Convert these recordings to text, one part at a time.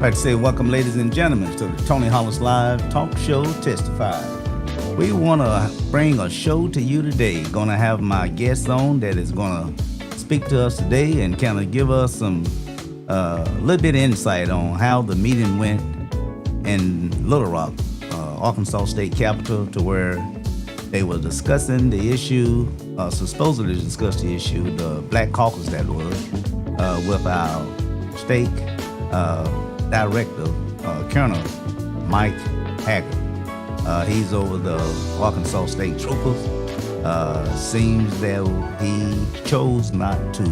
I'd like to say welcome, ladies and gentlemen, to the Tony Hollis Live Talk Show Testify. We want to bring a show to you today. Going to have my guest on that is going to speak to us today and kind of give us some little bit of insight on how the meeting went in Little Rock, Arkansas State Capitol, to where they were discussing the issue, supposedly discussed the issue, the Black Caucus that was, with our state director, Colonel Mike Haggard. He's over the Arkansas State Troopers. Seems that he chose not to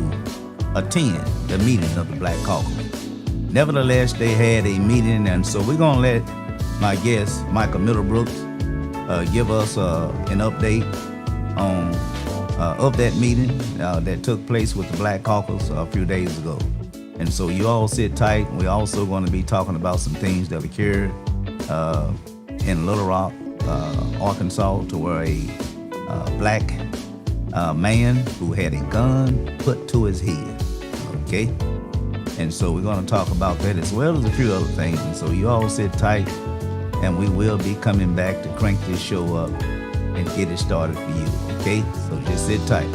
attend the meeting of the Black Caucus. Nevertheless, they had a meeting, and so we're going to let my guest, Michael Middlebrooks, give us an update on of that meeting that took place with the Black Caucus a few days ago. And so you all sit tight. We're also going to be talking about some things that occurred in Little Rock, Arkansas, to where a black man who had a gun put to his head. Okay? And so we're going to talk about that as well as a few other things. And so you all sit tight, and we will be coming back to crank this show up and get it started for you. Okay? So just sit tight.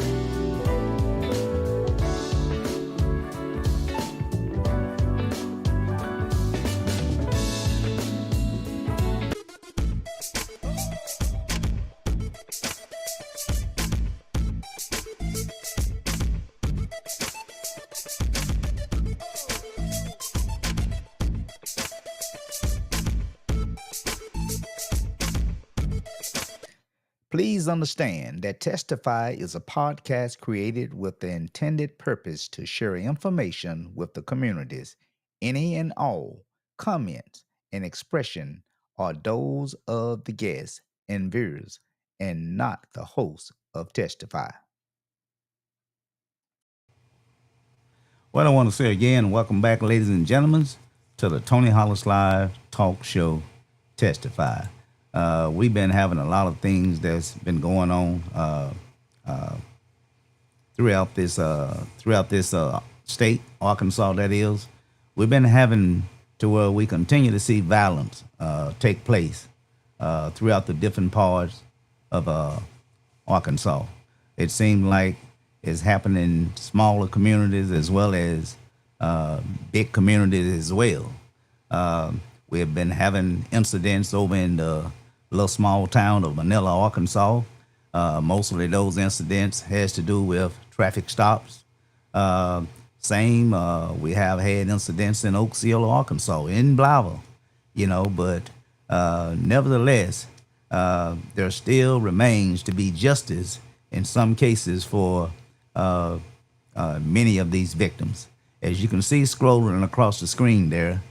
Please understand that Testify is a podcast created with the intended purpose to share information with the communities. Any and all comments and expression are those of the guests and viewers and not the host of Testify. Well, I want to say again, welcome back, ladies and gentlemen, to the Tony Hollis Live Talk Show Testify. We've been having a lot of things that's been going on throughout this state, Arkansas, that is. We've been having to where we continue to see violence take place throughout the different parts of Arkansas. It seems like it's happening in smaller communities as well as big communities as well. We have been having incidents over in the little small town of Manila, Arkansas. Mostly those incidents has to do with traffic stops. We have had incidents in Oak Hill, Arkansas, in Blythe, but nevertheless, there still remains to be justice in some cases for many of these victims. As you can see scrolling across the screen there,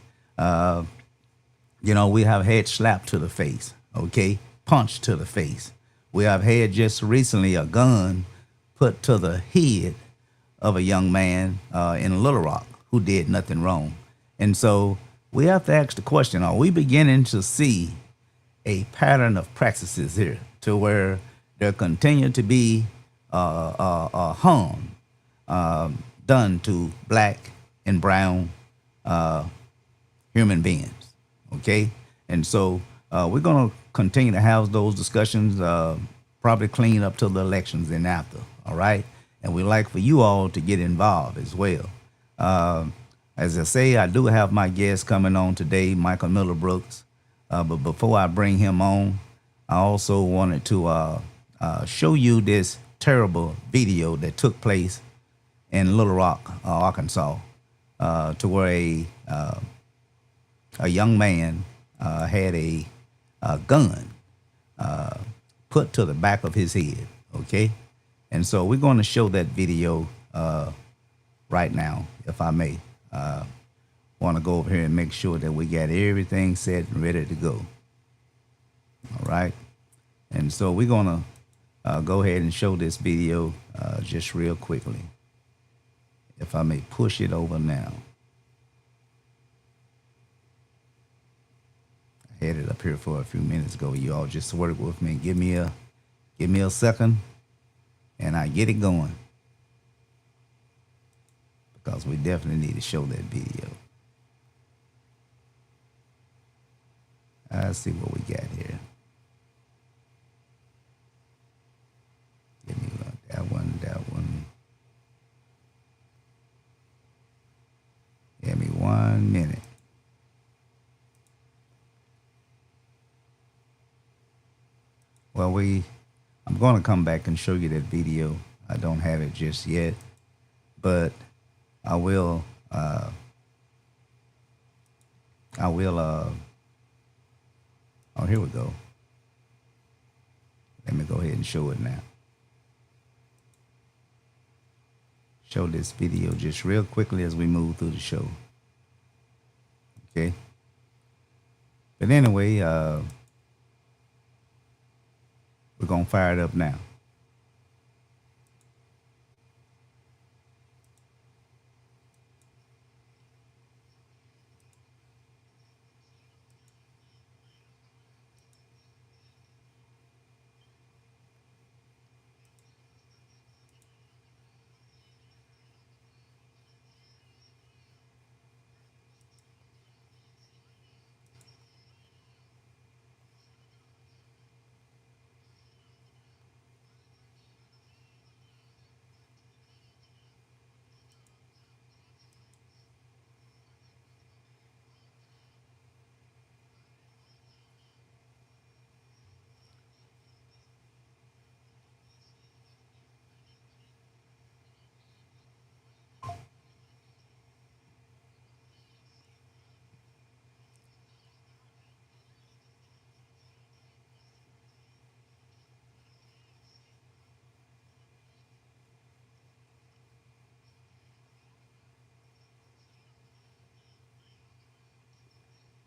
we have had slapped to the face, okay? Punched to the face. We have had just recently a gun put to the head of a young man in Little Rock who did nothing wrong. And so we have to ask the question, are we beginning to see a pattern of practices here to where there continue to be harm done to black and brown human beings? Okay, and so we're going to continue to have those discussions, probably clean up till the elections and after, all right? And we'd like for you all to get involved as well. As I say, I do have my guest coming on today, Michael Middlebrooks. But before I bring him on, I also wanted to show you this terrible video that took place in Little Rock, Arkansas, to where a young man had a gun put to the back of his head, okay? And so we're going to show that video right now, if I may. Want to go over here and make sure that we got everything set and ready to go. All right? And so we're going to go ahead and show this video just real quickly. If I may push it over now. I had it up here for a few minutes ago. You all just work with me. Give me a second, and I get it going. Because we definitely need to show that video. Let's see what we got here. Give me that one, that one. Give me 1 minute. Well, I'm going to come back and show you that video. I don't have it just yet, but I will. Oh, here we go. Let me go ahead and show it now. Show this video just real quickly as we move through the show. Okay. But anyway, we're going to fire it up now.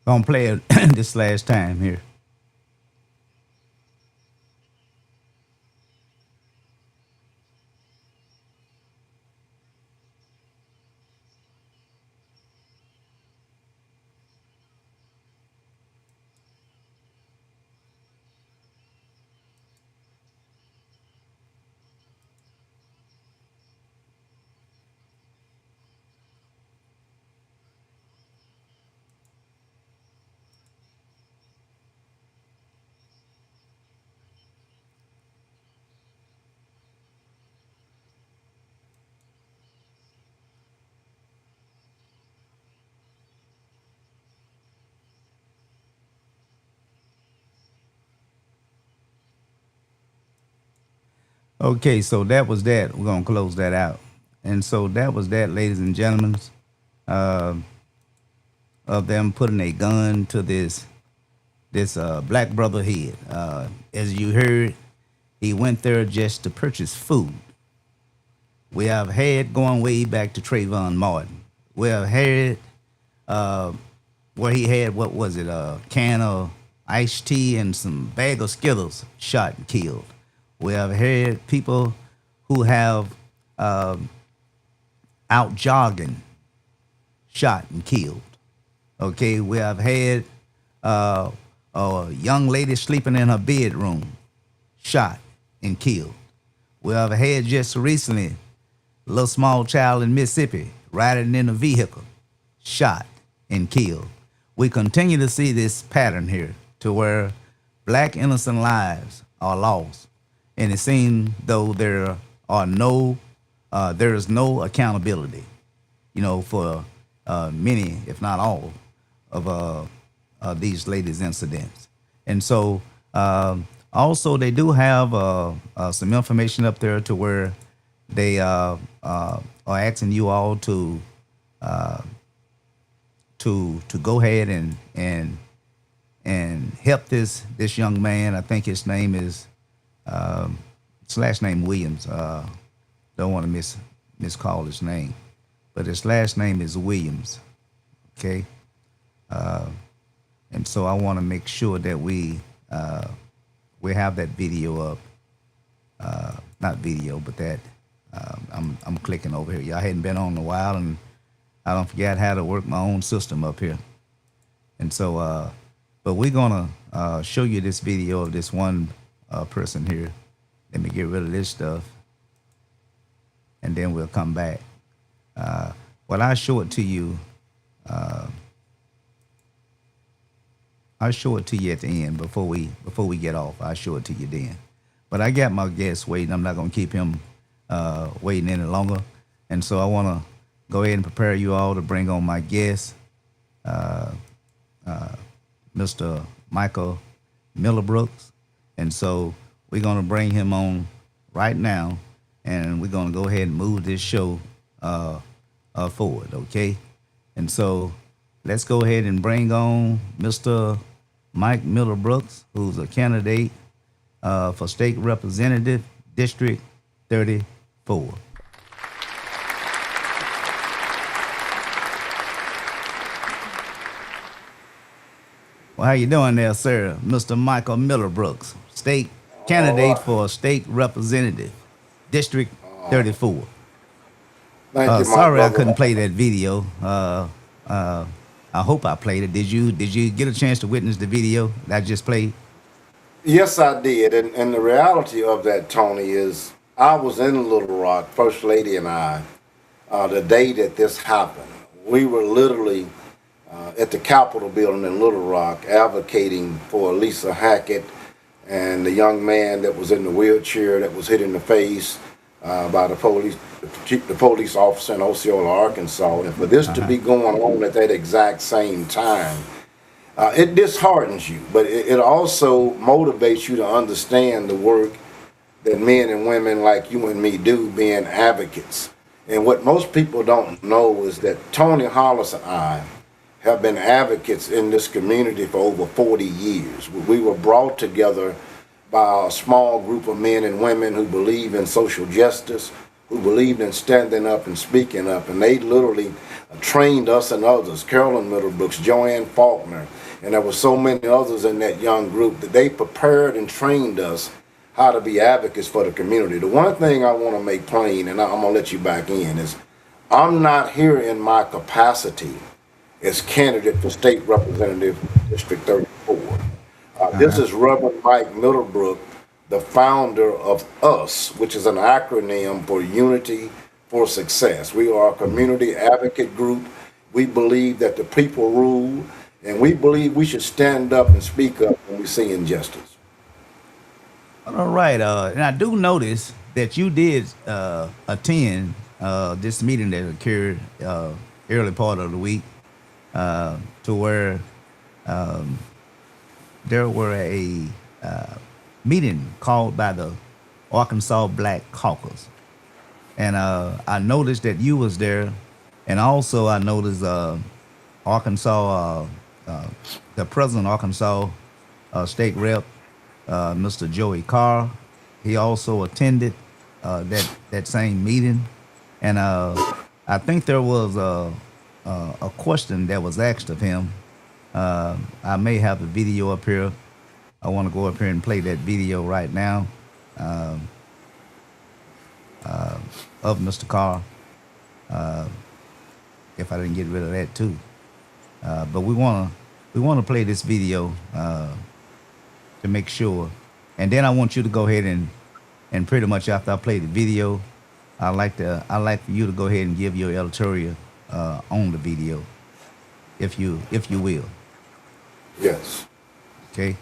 Gonna play it this last time here. Okay, so that was that. We're gonna close that out. And so that was that, ladies and gentlemen, uh, of them putting a gun to this black brother head. As you heard, he went there just to purchase food. We have had going way back to Trayvon Martin. We have had uh, where he had, what was it, a can of iced tea and some bag of Skittles shot and killed. We have had people who have out jogging shot and killed. Okay, we have had a young lady sleeping in her bedroom shot and killed. We have had just recently a little small child in Mississippi riding in a vehicle shot and killed. We continue to see this pattern here to where black innocent lives are lost. And it seems though there is no accountability, for many, if not all, of these latest incidents. And so also they do have some information up there to where they are asking you all to go ahead and help this young man. I think his name is his last name Williams. Don't want to miscall his name, but his last name is Williams. Okay, and so I want to make sure that we have that video up. Not video, but that I'm clicking over here. Y'all hadn't been on in a while, and I don't forget how to work my own system up here. And so, but we're gonna show you this video of this one person here. Let me get rid of this stuff, and then we'll come back. Well, I'll show it to you. I'll show it to you at the end before we get off. I'll show it to you then. But I got my guest waiting. I'm not gonna keep him waiting any longer. And so I wanna go ahead and prepare you all to bring on my guest, Mr. Michael Millerbrooks. And so we're gonna bring him on right now, and we're gonna go ahead and move this show forward, okay? And so let's go ahead and bring on Mr. Mike Millerbrooks, who's a candidate for state representative, District 34. Well, how you doing there, sir? Mr. Michael Millerbrooks, state candidate for state representative, District 34. Thank you, my Sorry I brother. couldn't play that video. I hope I played it. Did you get a chance to witness the video that I just played? Yes, I did. And the reality of that, Tony, is I was in Little Rock, First Lady and I, the day that this happened. We were literally at the Capitol building in Little Rock advocating for Lisa Hackett and the young man that was in the wheelchair that was hit in the face by the police officer in Osceola, Arkansas. And for this to be going on at that exact same time, it disheartens you, but it also motivates you to understand the work that men and women like you and me do being advocates. And what most people don't know is that Tony Hollis and I have been advocates in this community for over 40 years. We were brought together by a small group of men and women who believe in social justice, who believed in standing up and speaking up, and they literally trained us and others, Carolyn Middlebrooks, Joanne Faulkner, and there were so many others in that young group that they prepared and trained us how to be advocates for the community. The one thing I want to make plain, and I'm going to let you back in, is I'm not here in my capacity as candidate for state representative District 34. This is Reverend Mike Middlebrook, the founder of US, which is an acronym for Unity for Success. We are a community advocate group. We believe that the people rule, and we believe we should stand up and speak up when we see injustice. All right. And I do notice that you did attend this meeting that occurred early part of the week, to where there were a meeting called by the Arkansas Black Caucus, and I noticed that you was there, and also I noticed Arkansas, the president of Arkansas state rep, Mr. Joey Carr. He also attended that same meeting, and I think there was a question that was asked of him. I may have the video up here. I want to go up here and play that video right now, um, of Mr. Carr, if I didn't get rid of that too. But we wanna play this video to make sure, and then I want you to go ahead and pretty much after I play the video, I like for you to go ahead and give your editorial on the video, if you will. Yes. Okay.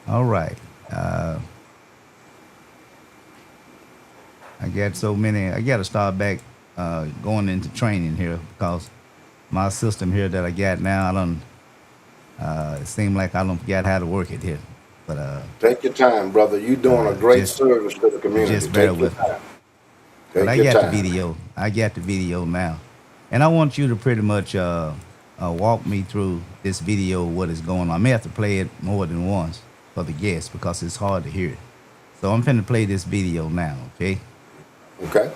All right. I got so many. I got to start back going into training here because my system here that I got now, I don't. It seems like I don't forget how to work it here. But Take your time, brother. You're doing a great just service to the community. just bear Take your with me. time. But Take I your got the time. video. I got the video now, and I want you to pretty much walk me through this video. What is going on? I may have to play it more than once for the guests because it's hard to hear it. So I'm finna play this video now. Okay. Okay?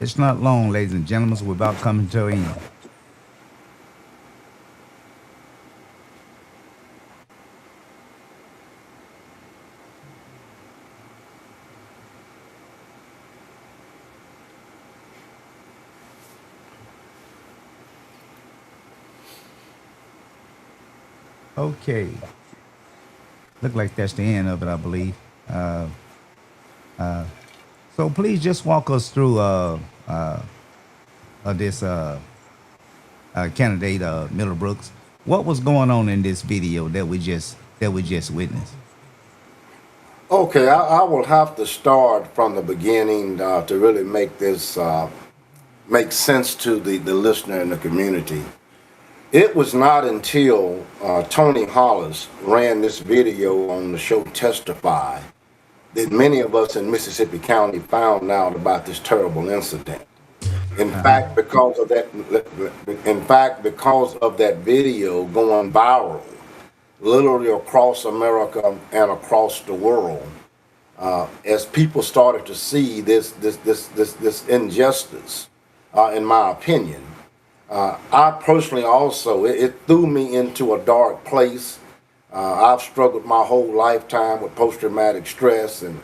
It's not long, ladies and gentlemen. So we're about coming to an end. Okay. Look like that's the end of it, I believe. Uh, so please just walk us through this candidate Miller Brooks. What was going on in this video that we just witnessed? Okay, I will have to start from the beginning to really make this make sense to the listener and the community. It was not until Tony Hollis ran this video on the show Testify that many of us in Mississippi County found out about this terrible incident. In fact, because of that video going viral, literally across America and across the world, as people started to see this injustice, in my opinion, I personally also it threw me into a dark place. I've struggled my whole lifetime with post-traumatic stress and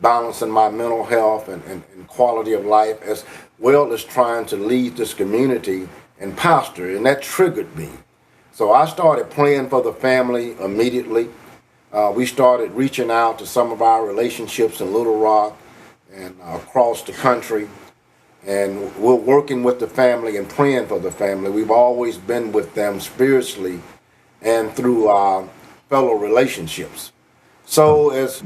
balancing my mental health and quality of life, as well as trying to lead this community and pastor, and that triggered me. So I started praying for the family immediately. We started reaching out to some of our relationships in Little Rock and across the country, and we're working with the family and praying for the family. We've always been with them spiritually and through fellow relationships. So as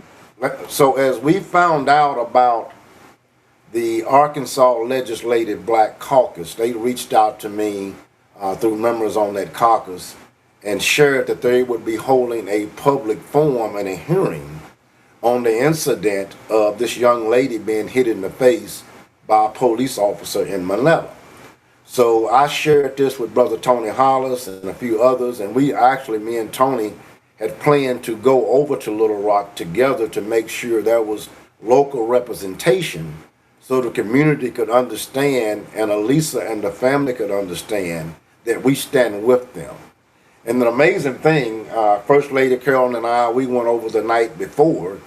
we found out about the Arkansas Legislative Black Caucus, they reached out to me through members on that caucus and shared that they would be holding a public forum and a hearing on the incident of this young lady being hit in the face by a police officer in Manila. So I shared this with Brother Tony Hollis and a few others, and me and Tony, had planned to go over to Little Rock together to make sure there was local representation so the community could understand and Elisa and the family could understand that we stand with them. And the amazing thing, First Lady Carolyn and I, we went over the night before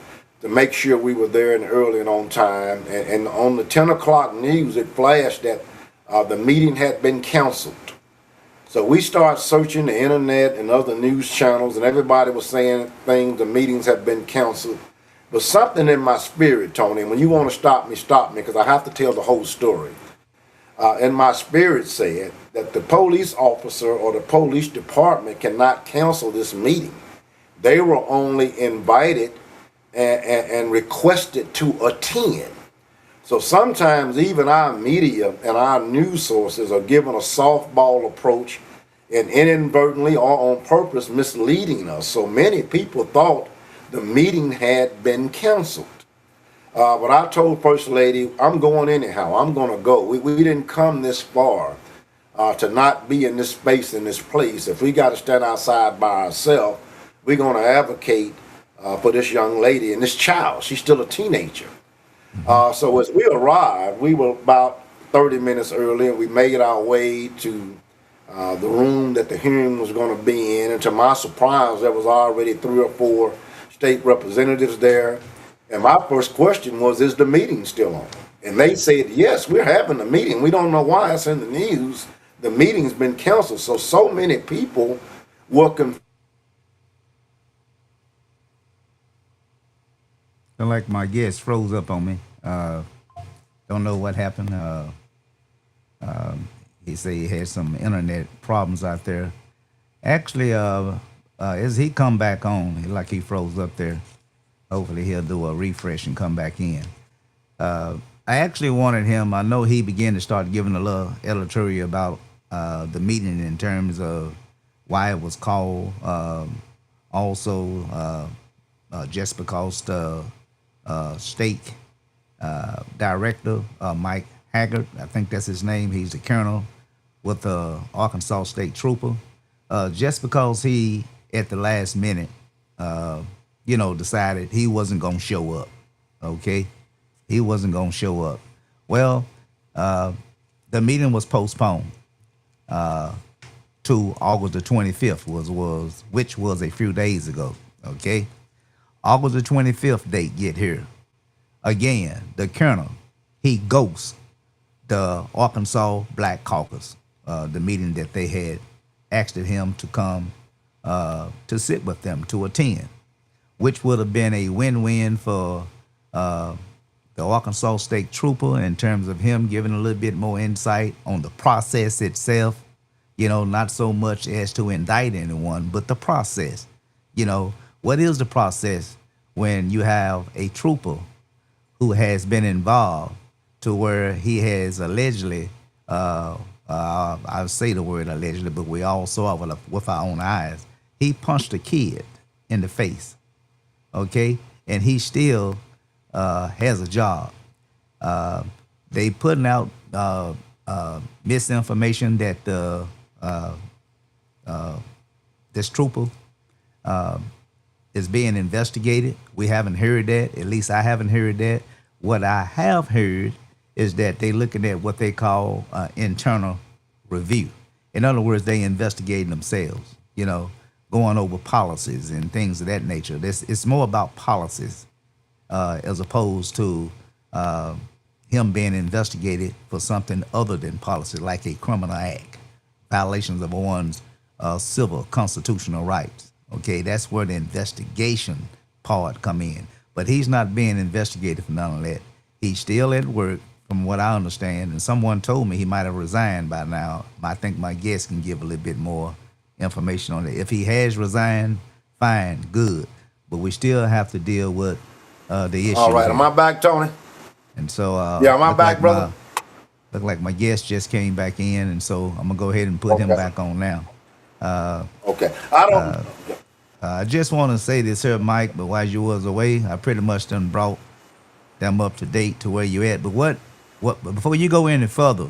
to make sure we were there and early and on time. And on the 10 o'clock news, it flashed that the meeting had been canceled. So we started searching the internet and other news channels, and everybody was saying things, the meetings had been canceled. But something in my spirit, Tony, and when you want to stop me, because I have to tell the whole story. In my spirit said that the police officer or the police department cannot cancel this meeting. They were only invited and requested to attend. So sometimes even our media and our news sources are given a softball approach and inadvertently or on purpose misleading us. So many people thought the meeting had been canceled. But I told First Lady, I'm going anyhow. I'm going to go. We didn't come this far to not be in this space, in this place. If we got to stand outside by ourselves, we're going to advocate for this young lady and this child. She's still a teenager. So as we arrived, we were about 30 minutes early, and we made our way to the room that the hearing was going to be in. And to my surprise, there was already 3 or 4 state representatives there. And my first question was, is the meeting still on? And they said, yes, we're having a meeting. We don't know why it's in the news. The meeting's been canceled. So many people were confused. Feel like my guest froze up on me. Don't know what happened. He said he had some internet problems out there. Actually, as he come back on, like he froze up there. Hopefully he'll do a refresh and come back in. I actually wanted him. I know he began to start giving a little editorial about the meeting in terms of why it was called. Also, just because the state director, Mike Haggard, I think that's his name. He's the colonel with the Arkansas State Trooper. Just because he, at the last minute, decided he wasn't going to show up. Okay? He wasn't going to show up. Well, The meeting was postponed to August the 25th, which was a few days ago. Okay, August the 25th date get here. Again, the colonel, he ghosts the Arkansas Black Caucus, the meeting that they had asked him to come to sit with them to attend, which would have been a win-win for the Arkansas State Trooper in terms of him giving a little bit more insight on the process itself. Not so much as to indict anyone, but the process. What is the process when you have a trooper who has been involved to where he has allegedly, I'll say the word allegedly, but we all saw it with our own eyes. He punched a kid in the face, okay? And he still has a job. They putting out misinformation that this trooper is being investigated. We haven't heard that. At least I haven't heard that. What I have heard is that they're looking at what they call internal review. In other words, they investigating themselves, going over policies and things of that nature. It's more about policies as opposed to him being investigated for something other than policy, like a criminal act, violations of one's civil constitutional rights. Okay, that's where the investigation part come in. But he's not being investigated for none of that. He's still at work, from what I understand. And someone told me he might have resigned by now. I think my guest can give a little bit more information on it. If he has resigned, fine, good. But we still have to deal with the issue. All right, am I back, Tony? And so yeah, am I back, brother? Look like my guest just came back in, and so I'm gonna go ahead and put him back on now. Okay, I don't. I just want to say this here, Mike, but while you was away, I pretty much done brought them up to date to where you at. But but before you go any further,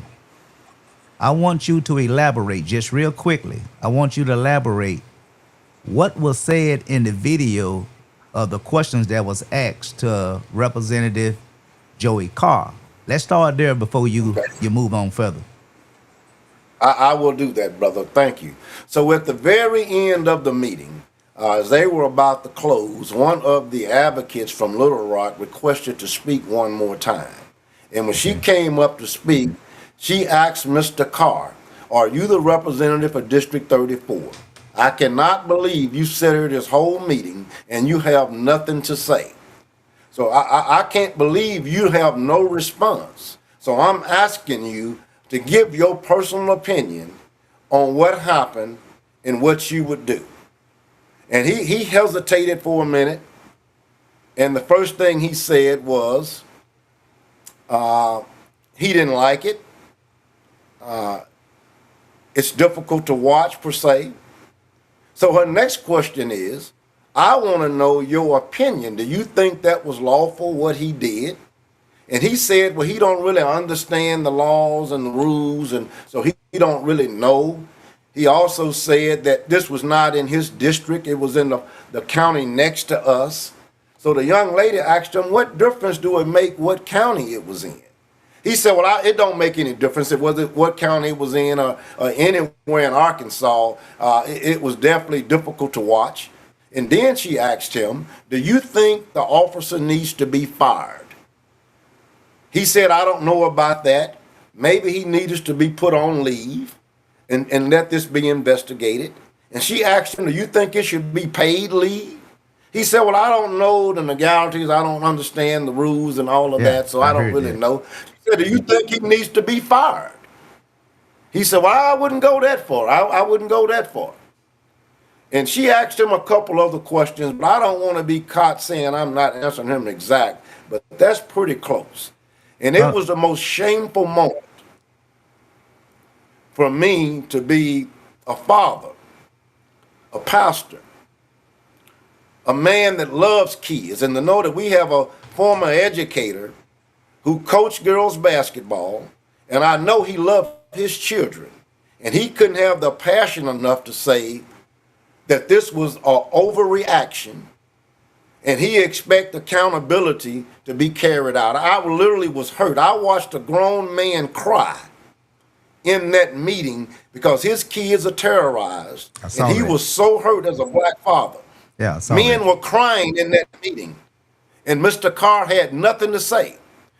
I want you to elaborate just real quickly. I want you to elaborate what was said in the video of the questions that was asked to Representative Joey Carr. Let's start there before you move on further. I will do that, brother. Thank you. So at the very end of the meeting, as they were about to close, one of the advocates from Little Rock requested to speak one more time. And when she came up to speak, she asked Mr. Carr, "Are you the representative for District 34? I cannot believe you sat here this whole meeting and you have nothing to say. So I can't believe you have no response. So I'm asking you to give your personal opinion on what happened and what you would do." And he hesitated for a minute. And the first thing he said was he didn't like it. It's difficult to watch, per se. So her next question is, I want to know your opinion. Do you think that was lawful, what he did? And he said, well, he don't really understand the laws and the rules, and so he don't really know. He also said that this was not in his district. It was in the county next to us. So the young lady asked him, what difference do it make what county it was in? He said, well, it don't make any difference. It was what county it was in or anywhere in Arkansas. It was definitely difficult to watch. And then she asked him, do you think the officer needs to be fired? He said, I don't know about that. Maybe he needs to be put on leave and let this be investigated. And she asked him, do you think it should be paid leave? He said, well, I don't know the legalities. I don't understand the rules and all of that, so I don't really know. She said, do you think he needs to be fired? He said, well, I wouldn't go that far. I wouldn't go that far. And she asked him a couple other questions, but I don't want to be caught saying I'm not answering him exact, but that's pretty close. And it was the most shameful moment for me to be a father, a pastor, a man that loves kids, and to know that we have a former educator who coached girls basketball, and I know he loved his children, and he couldn't have the passion enough to say that this was an overreaction and he expect accountability to be carried out. I literally was hurt. I watched a grown man cry in that meeting because his kids are terrorized, and he was so hurt as a black father. Yeah, I saw Men that. were crying in that meeting, and Mr. Carr had nothing to say.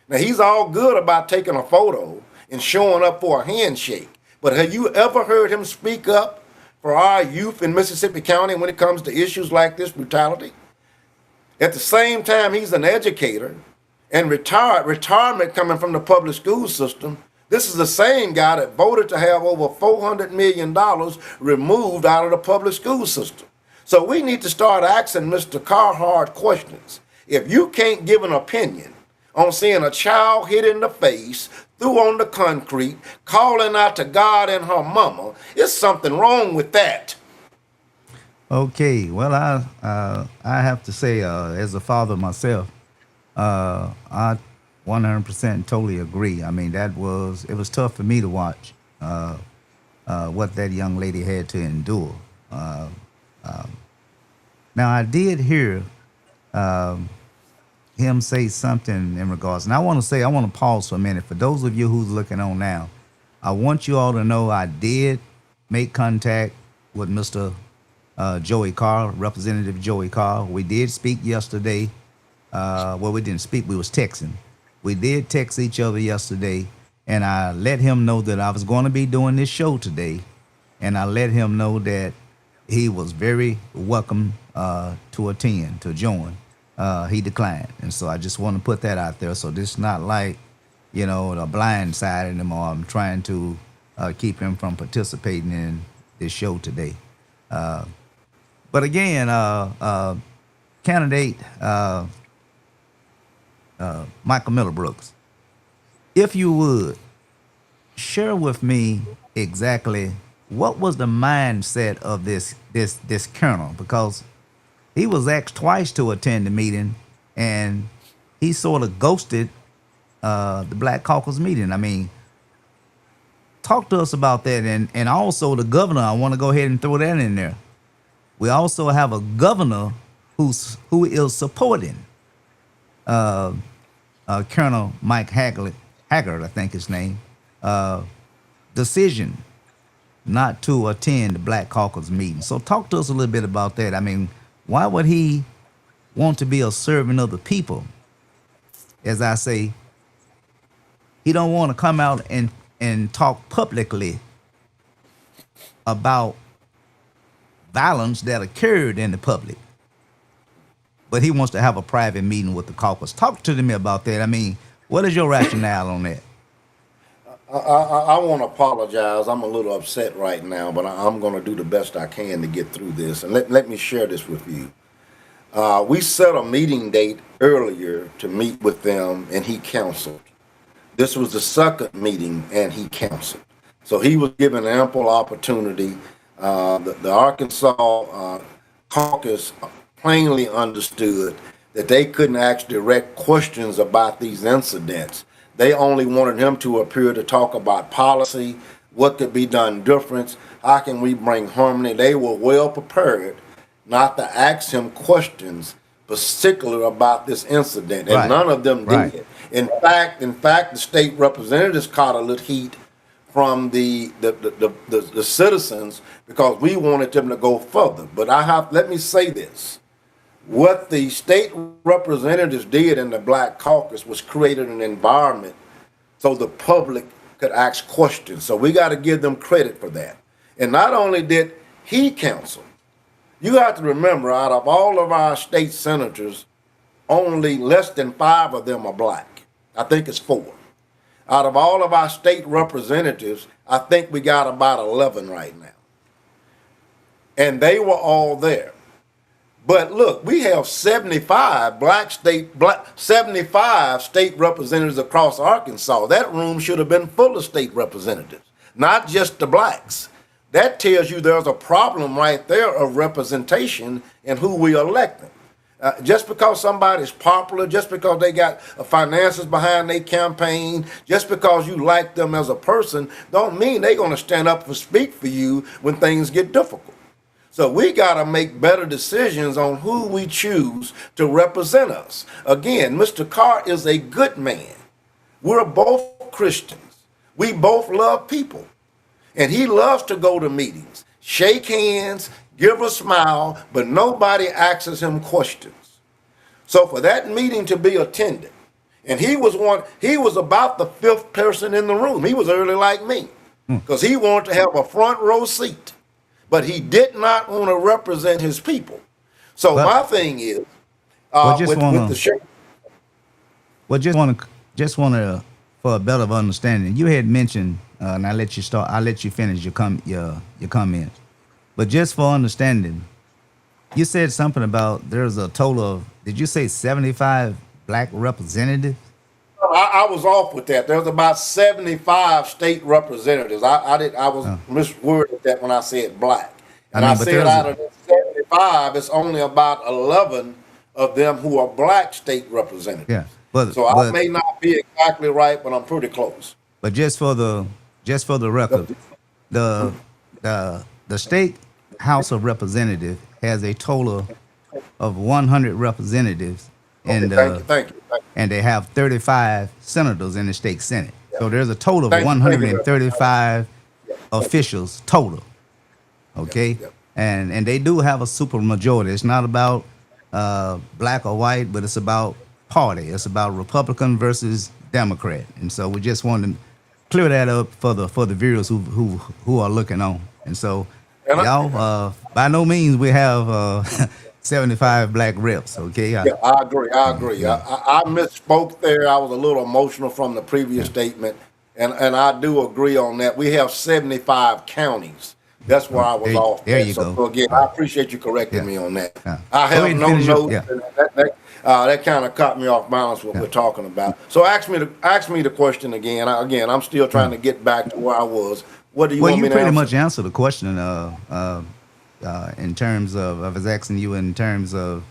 Now, he's all good about taking a photo and showing up for a handshake, but have you ever heard him speak up for our youth in Mississippi County when it comes to issues like this brutality? At the same time, he's an educator and retirement coming from the public school system. This is the same guy that voted to have over $400 million removed out of the public school system. So we need to start asking Mr. Carr hard questions. If you can't give an opinion on seeing a child hit in the face, threw on the concrete, calling out to God and her mama, it's something wrong with that. Okay, well, I have to say, as a father myself, I 100% totally agree. I mean, it was tough for me to watch what that young lady had to endure. Now, I did hear him say something in regards, and I want to pause for a minute. For those of you who's looking on now, I want you all to know I did make contact with Mr. Joey Carr, Representative Joey Carr. We did speak yesterday. Well, we didn't speak. We was texting. We did text each other yesterday, and I let him know that I was going to be doing this show today, and I let him know that he was very welcome to attend, to join. He declined, and so I just want to put that out there. So this is not like, the blind side anymore. I'm trying to keep him from participating in this show today. But again, candidate Michael Miller Brooks, if you would share with me exactly what was the mindset of this colonel, because he was asked twice to attend the meeting, and he sort of ghosted the Black Caucus meeting. I mean, talk to us about that, and also the governor. I want to go ahead and throw that in there. We also have a governor who is supporting Colonel Mike Haggard, I think his name, decision not to attend the Black Caucus meeting. So talk to us a little bit about that. I mean, why would he want to be a servant of the people? As I say, he don't want to come out and talk publicly about violence that occurred in the public, but he wants to have a private meeting with the caucus. Talk to me about that. I mean, what is your rationale on that? I want to apologize. I'm a little upset right now, but I'm going to do the best I can to get through this. And let me share this with you. We set a meeting date earlier to meet with them, and he canceled. This was the second meeting, and he canceled. So he was given ample opportunity. The Arkansas caucus plainly understood that they couldn't ask direct questions about these incidents. They only wanted him to appear to talk about policy, what could be done different, how can we bring harmony. They were well prepared not to ask him questions particular about this incident, and none of them did. In fact, the state representatives caught a little heat from the citizens because we wanted them to go further. But let me say this. What the state representatives did in the Black Caucus was created an environment so the public could ask questions. So we got to give them credit for that. And not only did he cancel, you have to remember, out of all of our state senators, only less than 5 of them are black. I think it's 4. Out of all of our state representatives, I think we got about 11 right now. And they were all there. But look, we have 75 75 state representatives across Arkansas. That room should have been full of state representatives, not just the blacks. That tells you there's a problem right there of representation in who we are electing. Just because somebody's popular, just because they got finances behind their campaign, just because you like them as a person, don't mean they're going to stand up and speak for you when things get difficult. So we got to make better decisions on who we choose to represent us. Again, Mr. Carr is a good man. We're both Christians. We both love people. And he loves to go to meetings, shake hands, give a smile, but nobody asks him questions. So for that meeting to be attended, and he was about the fifth person in the room. He was early like me because he wanted to have a front row seat, but he did not want to represent his people. So But my thing is, with the sheriff. well, just want to for a better understanding. You had mentioned, and I'll let you start. I'll let you finish your comments. But just for understanding, you said something about there's a total of. Did you say 75 black representatives? I was off with that. There's about 75 state representatives. I was misworded that when I said black. And I said out of the 75, it's only about 11 of them who are black state representatives. Yeah, so I may not be exactly right, but I'm pretty close. But just for the record, the state House of Representatives has a total of 100 representatives, and Thank you. and they have 35 senators in the state Senate. So there's a total of 135 officials total. Okay, and they do have a super majority. It's not about black or white, but it's about party. It's about Republican versus Democrat, and so we just want to clear that up for the viewers who are looking on. And so y'all, by no means we have 75 black reps. Okay. I agree. I misspoke there. I was a little emotional from the previous statement, and I do agree on that. We have 75 counties. That's where I was off. There you go. So again, I appreciate you correcting me on that. Yeah. I have no notes. That kind of caught me off balance what we're talking about. So ask me the question again. I'm still trying to get back to where I was. What do you want me to answer? Well, you pretty much answered the question in terms of, I was asking you in terms of,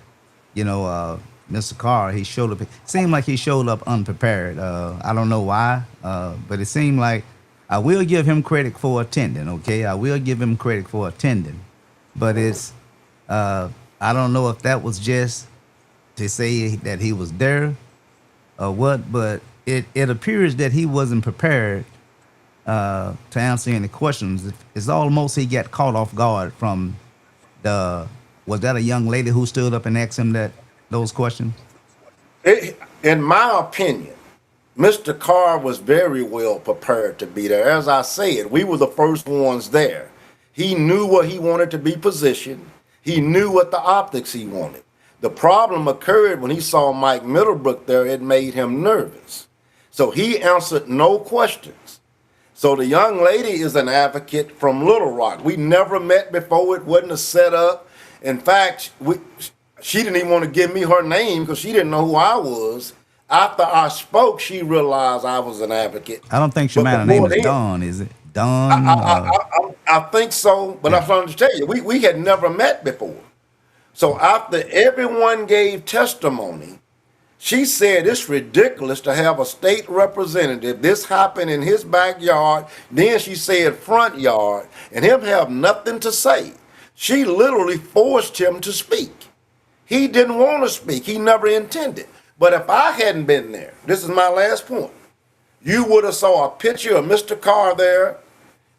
Mr. Carr, he showed up. It seemed like he showed up unprepared. I don't know why, but it seemed like I will give him credit for attending, okay? I will give him credit for attending. But it's, I don't know if that was just to say that he was there or what, but it appears that he wasn't prepared to answer any questions. It's almost he got caught off guard from was that a young lady who stood up and asked him those questions? In my opinion, Mr. Carr was very well prepared to be there. As I said, we were the first ones there. He knew where he wanted to be positioned. He knew what the optics he wanted. The problem occurred when he saw Mike Middlebrook there. It made him nervous. So he answered no questions. So the young lady is an advocate from Little Rock. We never met before. It wasn't a setup. In fact, she didn't even want to give me her name because she didn't know who I was. After I spoke, she realized I was an advocate. I don't think her name is Dawn, is it? Dawn? I think so, but I'm trying to tell you, we had never met before. So after everyone gave testimony, she said it's ridiculous to have a state representative. This happened in his backyard. Then she said front yard, and him have nothing to say. She literally forced him to speak. He didn't want to speak. He never intended. But if I hadn't been there, this is my last point, you would have saw a picture of Mr. Carr there.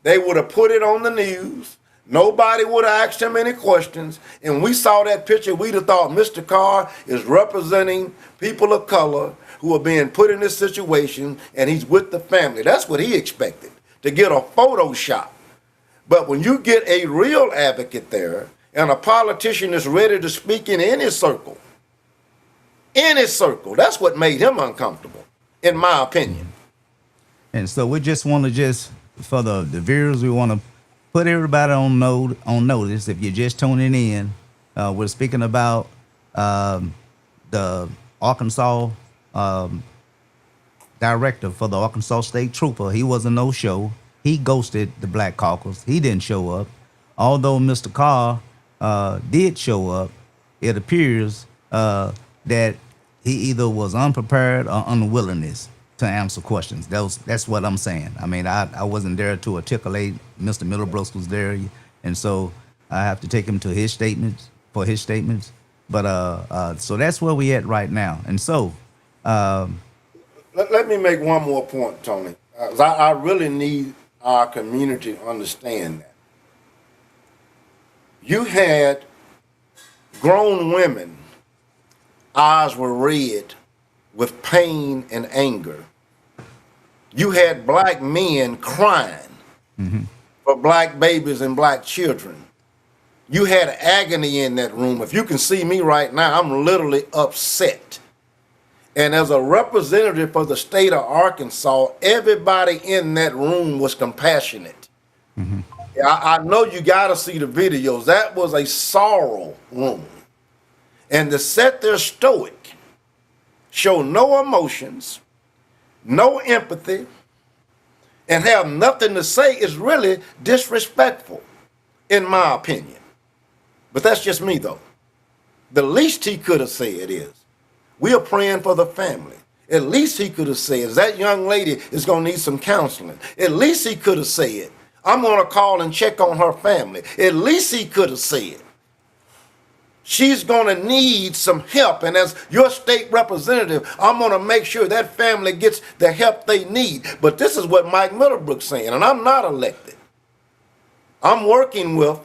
They would have put it on the news. Nobody would have asked him any questions. And we saw that picture, we'd have thought Mr. Carr is representing people of color who are being put in this situation, and he's with the family. That's what he expected, to get a photo shot. But when you get a real advocate there, and a politician is ready to speak in any circle, that's what made him uncomfortable, in my opinion. And so we just want to for the viewers, we want to put everybody on notice. If you're just tuning in, we're speaking about the Arkansas director for the Arkansas State Trooper. He was a no-show. He ghosted the Black Caucus. He didn't show up. Although Mr. Carr did show up, it appears that he either was unprepared or unwillingness to answer questions. That's what I'm saying. I mean, I wasn't there to articulate. Mr. Middlebrooks was there, and so I have to take him to his statements for his statements. But so that's where we at right now. And so, um, Let me make one more point, Tony. 'Cause I really need our community to understand that. You had grown women, eyes were red with pain and anger. You had black men crying for black babies and black children. You had agony in that room. If you can see me right now, I'm literally upset. And as a representative for the state of Arkansas, everybody in that room was compassionate. I know you got to see the videos. That was a sorrow room. And to sit there stoic, show no emotions, no empathy, and have nothing to say is really disrespectful, in my opinion. But that's just me, though. The least he could have said is, we are praying for the family. At least he could have said, that young lady is going to need some counseling. At least he could have said, I'm going to call and check on her family. At least he could have said, she's going to need some help. And as your state representative, I'm going to make sure that family gets the help they need. But this is what Mike Middlebrook's saying, and I'm not elected. I'm working with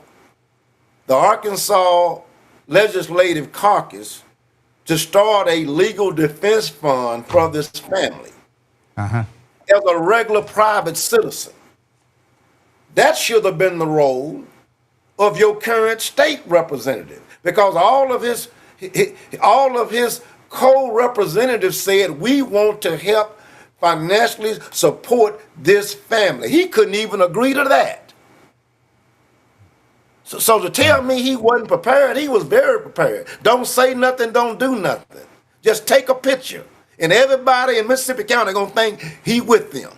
the Arkansas Legislative Caucus to start a legal defense fund for this family as a regular private citizen. That should have been the role of your current state representative, because all of his co-representatives said, we want to help financially support this family. He couldn't even agree to that. So to tell me he wasn't prepared, he was very prepared. Don't say nothing, don't do nothing. Just take a picture, and everybody in Mississippi County gonna think he with them.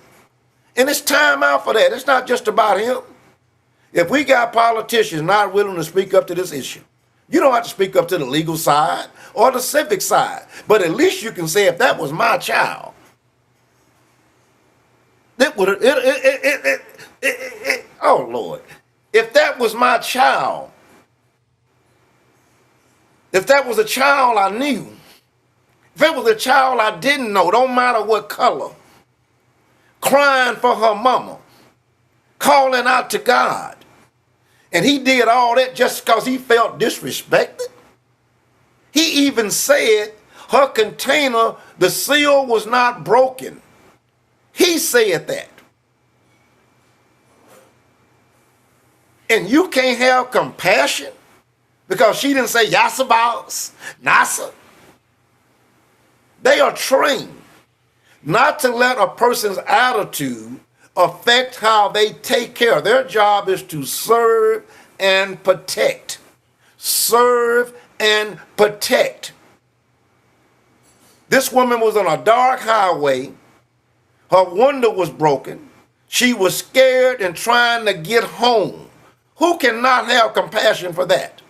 And it's time out for that. It's not just about him. If we got politicians not willing to speak up to this issue, you don't have to speak up to the legal side or the civic side, but at least you can say, if that was my child, oh Lord. If that was my child, if that was a child I knew, if it was a child I didn't know, don't matter what color, crying for her mama, calling out to God, and he did all that just because he felt disrespected. He even said her container, the seal was not broken. He said that. And you can't have compassion because she didn't say Yassa boss, Nasa. They are trained not to let a person's attitude affect how they take care. Their job is to serve and protect. Serve and protect. This woman was on a dark highway. Her window was broken. She was scared and trying to get home. Who cannot have compassion for that?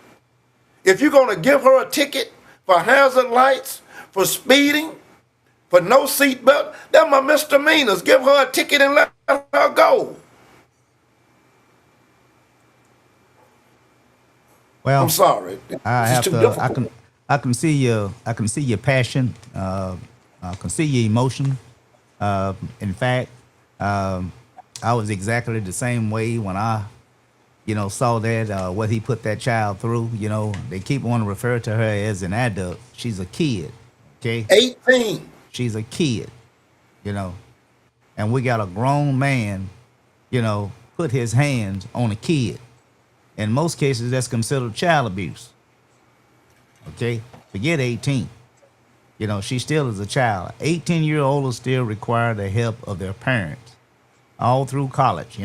If you're going to give her a ticket for hazard lights, for speeding, for no seatbelt, they're my misdemeanors. Give her a ticket and let her go. well, I'm sorry. I It's have too to. difficult. I can see your. I can see your passion. I can see your emotion. In fact, I was exactly the same way when I, saw that what he put that child through. They keep wanting to refer to her as an adult. She's a kid. Okay, 18. she's a kid. And we got a grown man. Put his hands on a kid. In most cases, that's considered child abuse. Okay, forget 18. She still is a child. 18-year-olds still require the help of their parents all through college.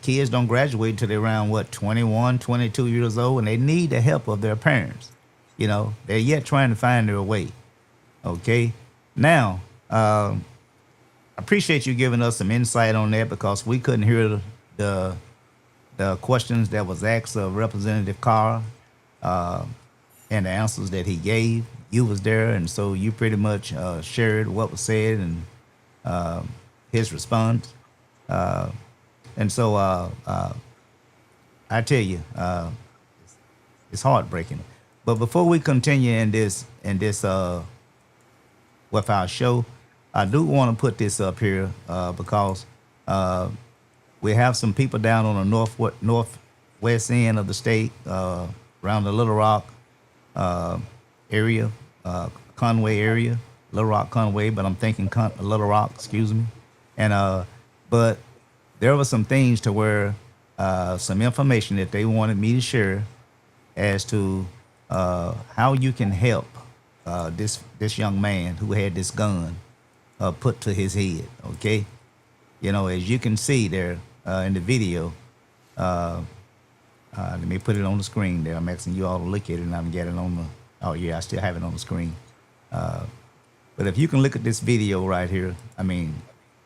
Kids don't graduate until they're around 21, 22 years old, and they need the help of their parents. They're yet trying to find their way. Okay, now I appreciate you giving us some insight on that, because we couldn't hear the questions that was asked of Representative Carr, and the answers that he gave. You was there, and so you pretty much shared what was said and his response. And so I tell you, it's heartbreaking. But before we continue in this with our show, I do want to put this up here because uh, we have some people down on the northwest end of the state, around the Little Rock area, Conway area, Little Rock, Conway, but I'm thinking Little Rock, excuse me. And but there were some things to where some information that they wanted me to share as to how you can help this young man who had this gun put to his head. Okay, you know, as you can see there in the video. Let me put it on the screen there. I'm asking you all to look at it, and I'm getting on the. Oh yeah, I still have it on the screen. But if you can look at this video right here, I mean,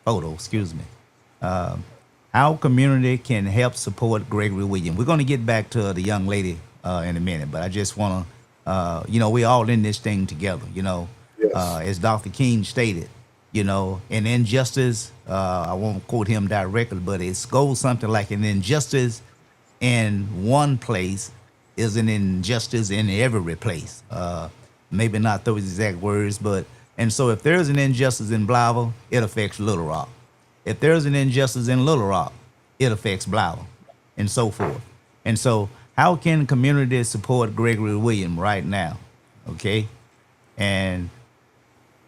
photo, excuse me. How community can help support Gregory Williams. We're going to get back to the young lady in a minute, but I just want to, you know, we're all in this thing together, you know. Yes. As Dr. King stated, you know, an injustice, I won't quote him directly, but it goes something like an injustice in one place is an injustice in every place. Maybe not those exact words, but, and so if there's an injustice in Blythe, it affects Little Rock. If there's an injustice in Little Rock, it affects Blythe, and so forth. And so how can communities support Gregory Williams right now? Okay? And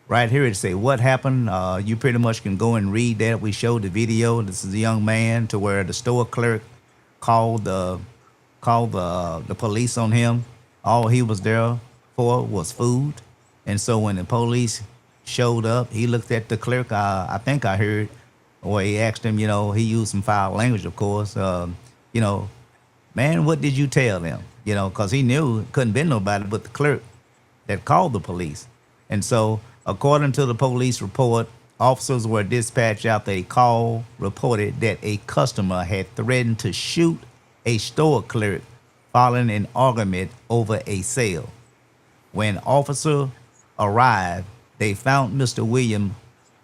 right here it say what happened. You pretty much can go and read that. We showed the video. This is a young man to where the store clerk called the police on him. All he was there for was food. And so when the police showed up, he looked at the clerk. I think I heard where he asked him, you know, he used some foul language, of course. You know, man, what did you tell them? You know, because he knew it couldn't be nobody but the clerk that called the police. And so, according to the police report, officers were dispatched after a call reported that a customer had threatened to shoot a store clerk following an argument over a sale. When officers arrived, they found Mr. Williams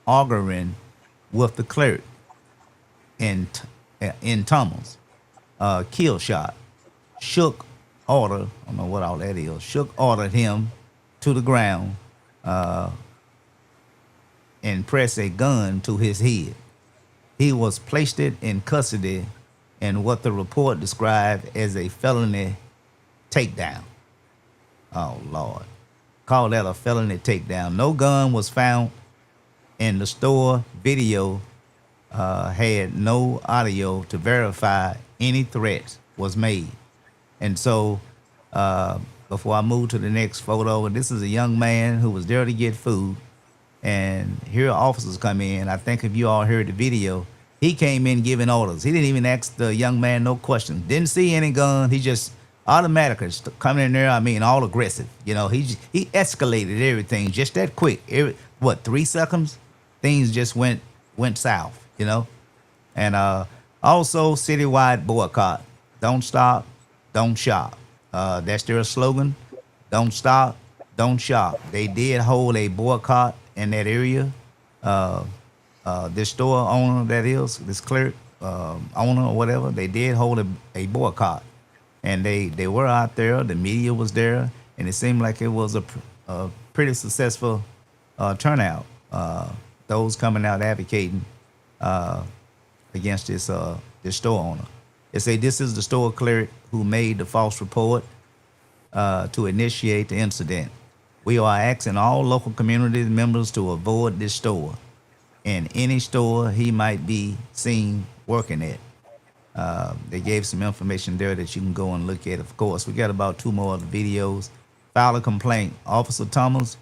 arguing with the clerk in tumbles. Kill shot. Shook ordered, I don't know what all that is, Shook ordered him to the ground and pressed a gun to his head. He was placed in custody in what the report described as a felony takedown. Oh, Lord. Call that a felony takedown. No gun was found, and the store video had no audio to verify any threats was made. And so before I move to the next photo, this is a young man who was there to get food, and here officers come in. I think if you all heard the video, he came in giving orders. He didn't even ask the young man no questions. Didn't see any gun. He just automatically coming in there. I mean, all aggressive. You know, he escalated everything just that quick. 3 seconds? Things just went south. You know, and also citywide boycott. Don't stop, don't shop. That's their slogan. Don't stop, don't shop. They did hold a boycott in that area. This store owner, that is, this clerk owner or whatever, they did hold a boycott. And they were out there, the media was there, and it seemed like it was a pretty successful turnout. Those coming out advocating against this store owner. They say this is the store clerk who made the false report to initiate the incident. We are asking all local community members to avoid this store and any store he might be seen working at. They gave some information there that you can go and look at. Of course, we got about 2 more of the videos. File a complaint. Officer Thomas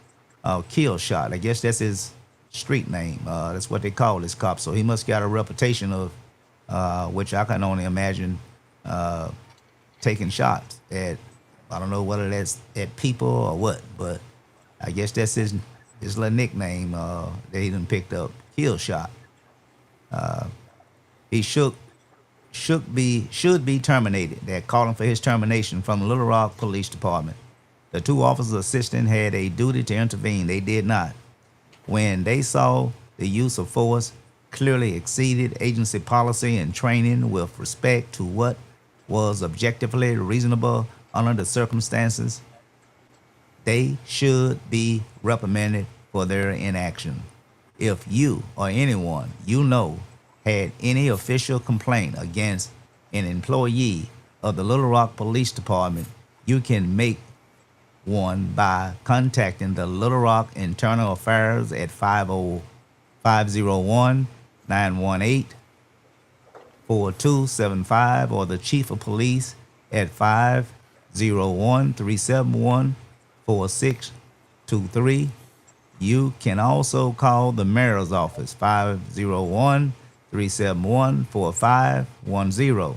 kill shot. I guess that's his street name. That's what they call this cop. So he must got a reputation of, which I can only imagine, taking shots at, I don't know whether that's at people or what, but I guess that's his little nickname that he done picked up. Kill shot. He should be terminated. They're calling for his termination from the Little Rock Police Department. The 2 officers assisting had a duty to intervene. They did not. When they saw the use of force clearly exceeded agency policy and training with respect to what was objectively reasonable under the circumstances, they should be reprimanded for their inaction. If you or anyone you know had any official complaint against an employee of the Little Rock Police Department, you can make one by contacting the Little Rock Internal Affairs at 501-918-4275 or the Chief of Police at 501-371-4623. You can also call the mayor's office, 501-371-4510.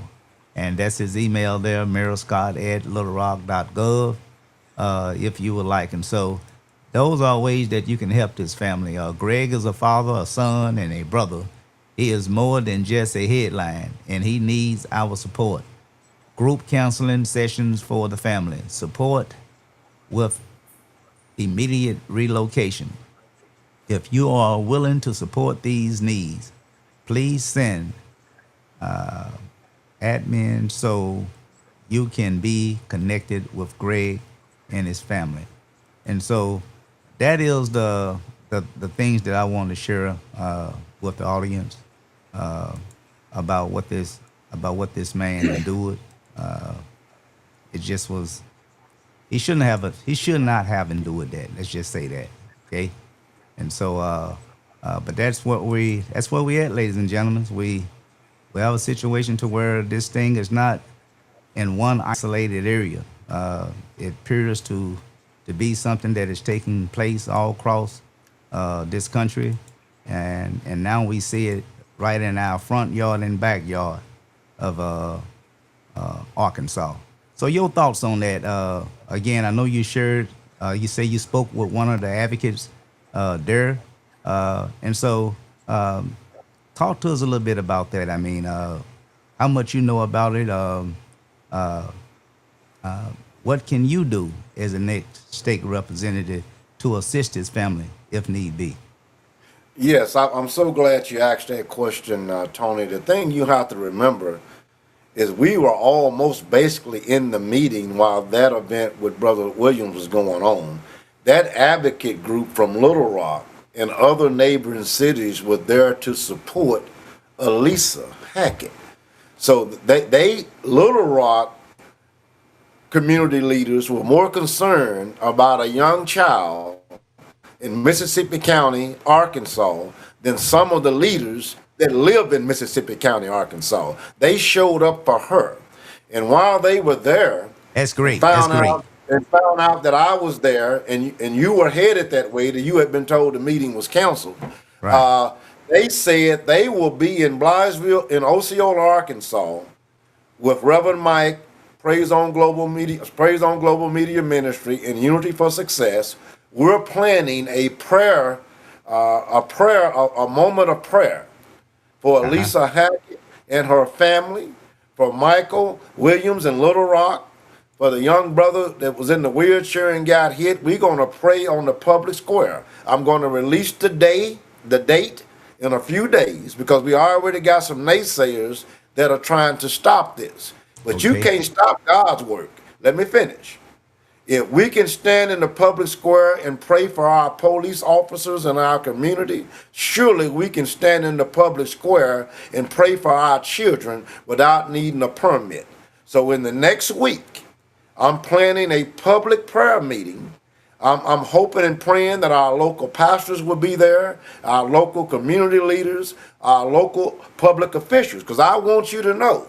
And that's his email there, mayorscott@littlerock.gov, if you would like. And so those are ways that you can help this family. Greg is a father, a son, and a brother. He is more than just a headline, and he needs our support. Group counseling sessions for the family, support with immediate relocation. If you are willing to support these needs, please send admin so you can be connected with Greg and his family. And so that is the things that I want to share with the audience about what this man endured. It just was, he should not have endured that. Let's just say that, okay? And so, but that's where we at, ladies and gentlemen. We have a situation to where this thing is not in one isolated area. It appears to be something that is taking place all across this country, and now we see it right in our front yard and backyard of Arkansas. So your thoughts on that? Again, I know you shared. You say you spoke with one of the advocates there, and so talk to us a little bit about that. I mean, how much you know about it? What can you do as a next state representative to assist his family if need be? Yes, I'm so glad you asked that question, Tony. The thing you have to remember is we were almost basically in the meeting while that event with Brother Williams was going on. That advocate group from Little Rock and other neighboring cities were there to support Elisa Hackett. So they Little Rock community leaders were more concerned about a young child in Mississippi County, Arkansas, than some of the leaders that live in Mississippi County, Arkansas. They showed up for her. And while they were there, That's great. found out that I was there and you were headed that way, that you had been told the meeting was canceled. Right. They said they will be in Blytheville, in Osceola, Arkansas, with Reverend Mike, Praise on Global Media Ministry, and Unity for Success. We're planning a moment of prayer for Elisa Hackett and her family, for Michael Williams in Little Rock, for the young brother that was in the wheelchair and got hit. We're going to pray on the public square. I'm going to release the date in a few days, because we already got some naysayers that are trying to stop this. But you can't stop God's work. Let me finish. If we can stand in the public square and pray for our police officers in our community, surely we can stand in the public square and pray for our children without needing a permit. So in the next week, I'm planning a public prayer meeting. I'm hoping and praying that our local pastors will be there, our local community leaders, our local public officials, because I want you to know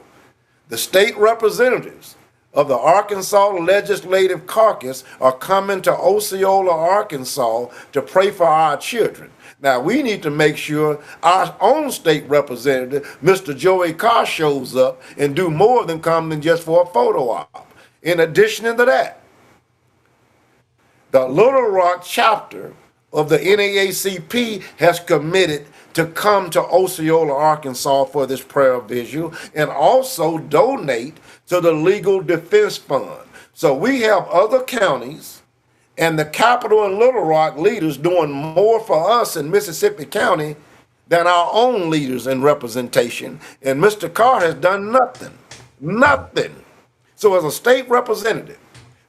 the state representatives of the Arkansas Legislative Caucus are coming to Osceola, Arkansas to pray for our children. Now, we need to make sure our own state representative, Mr. Joey Carr, shows up and do more than come than just for a photo op. In addition to that, the Little Rock chapter of the NAACP has committed to come to Osceola, Arkansas for this prayer vigil and also donate to the Legal Defense Fund. So we have other counties and the Capital and Little Rock leaders doing more for us in Mississippi County than our own leaders in representation. And Mr. Carr has done nothing. So as a state representative,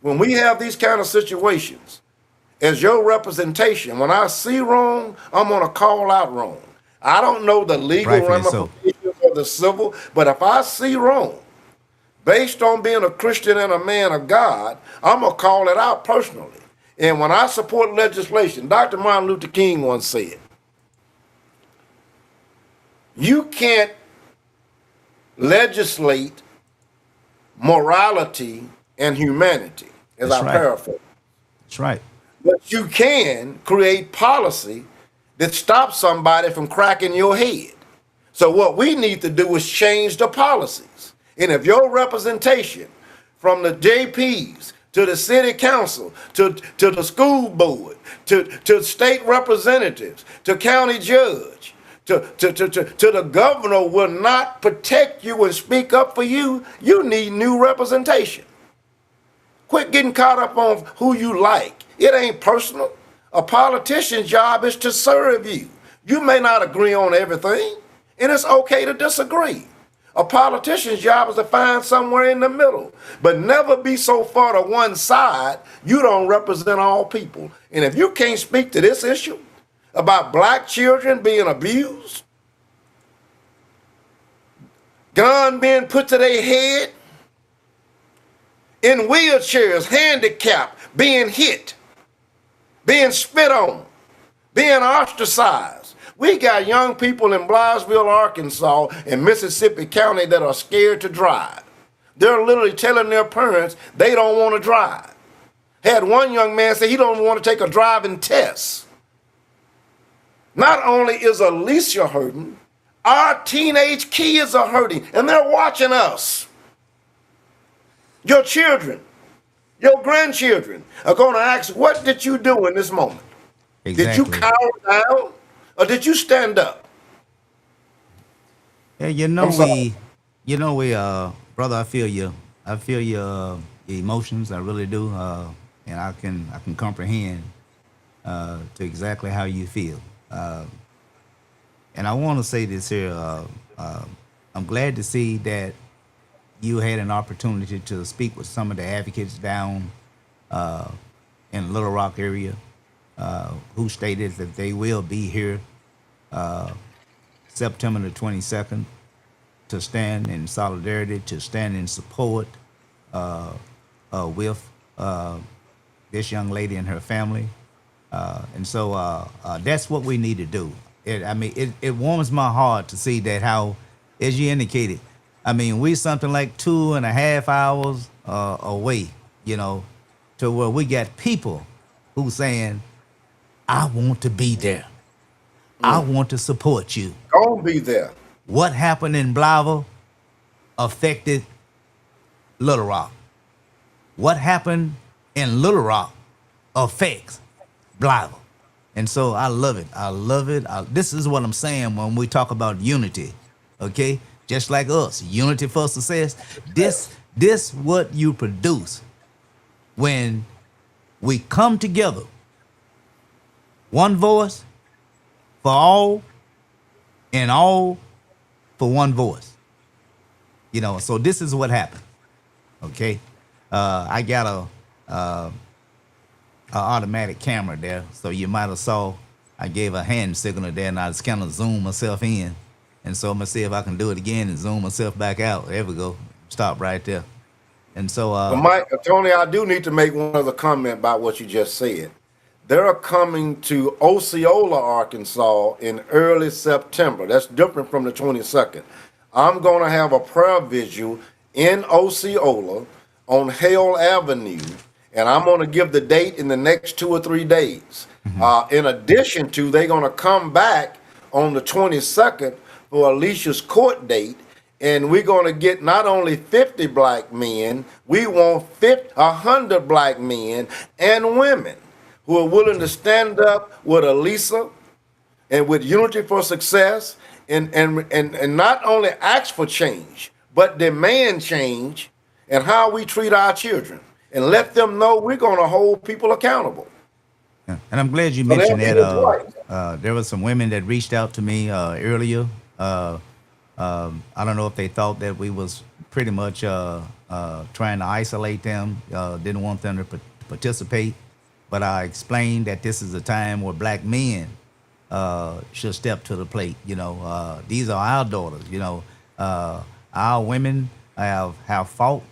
when we have these kind of situations, as your representation, when I see wrong, I'm going to call out wrong. I don't know the legal Rightfully so. ramifications or the civil, but if I see wrong, based on being a Christian and a man of God, I'm going to call it out personally. And when I support legislation, Dr. Martin Luther King once said, you can't legislate morality and humanity, as That's I right. paraphrase. That's right. But you can create policy that stops somebody from cracking your head. So what we need to do is change the policies. And if your representation from the JPs to the city council, to the school board, to state representatives, to county judge, to the governor will not protect you and speak up for you, you need new representation. Quit getting caught up on who you like. It ain't personal. A politician's job is to serve you. You may not agree on everything, and it's okay to disagree. A politician's job is to find somewhere in the middle, but never be so far to one side you don't represent all people. And if you can't speak to this issue about black children being abused, gun being put to their head, in wheelchairs, handicapped, being hit, being spit on, being ostracized. We got young people in Blythesville, Arkansas, and Mississippi County that are scared to drive. They're literally telling their parents they don't want to drive. Had one young man say he don't want to take a driving test. Not only is Alicia hurting, our teenage kids are hurting, and they're watching us. Your children, your grandchildren are going to ask, what did you do in this moment? Exactly. Did you cower down or did you stand up? Yeah, brother, I feel you. I feel your emotions. I really do. And I can comprehend to exactly how you feel. And I want to say this here. I'm glad to see that you had an opportunity to speak with some of the advocates down in Little Rock area who stated that they will be here September the 22nd to stand in solidarity, to stand in support with this young lady and her family. And so that's what we need to do. It warms my heart to see that how, as you indicated, we something like 2.5 hours away, to where we got people who saying, I want to be there. I want to support you. Don't be there. What happened in Blytheville affected Little Rock. What happened in Little Rock affects Blytheville. And so I love it. I love it. This is what I'm saying when we talk about unity, okay? Just like us, unity for success. This what you produce when we come together. One voice for all, and all for one voice. So this is what happened. Okay, I got a automatic camera there, so you might have saw I gave a hand signal there, and I just kind of zoomed myself in. And so I'm going to see if I can do it again and zoom myself back out. There we go. Stop right there. And so... Tony, I do need to make one other comment about what you just said. They're coming to Osceola, Arkansas in early September. That's different from the 22nd. I'm going to have a prayer vigil in Osceola on Hale Avenue, and I'm going to give the date in the next 2 or 3 days. Mm-hmm. In addition to, they're going to come back on the 22nd for Alicia's court date, and we're going to get not only 50 black men, we want 100 black men and women who are willing to stand up with Alicia and with Unity for Success and not only ask for change, but demand change and how we treat our children and let them know we're going to hold people accountable. Yeah. And I'm glad you mentioned that. There were some women that reached out to me earlier. I don't know if they thought that we was pretty much trying to isolate them, didn't want them to participate. But I explained that this is a time where black men should step to the plate. These are our daughters. Our women have fought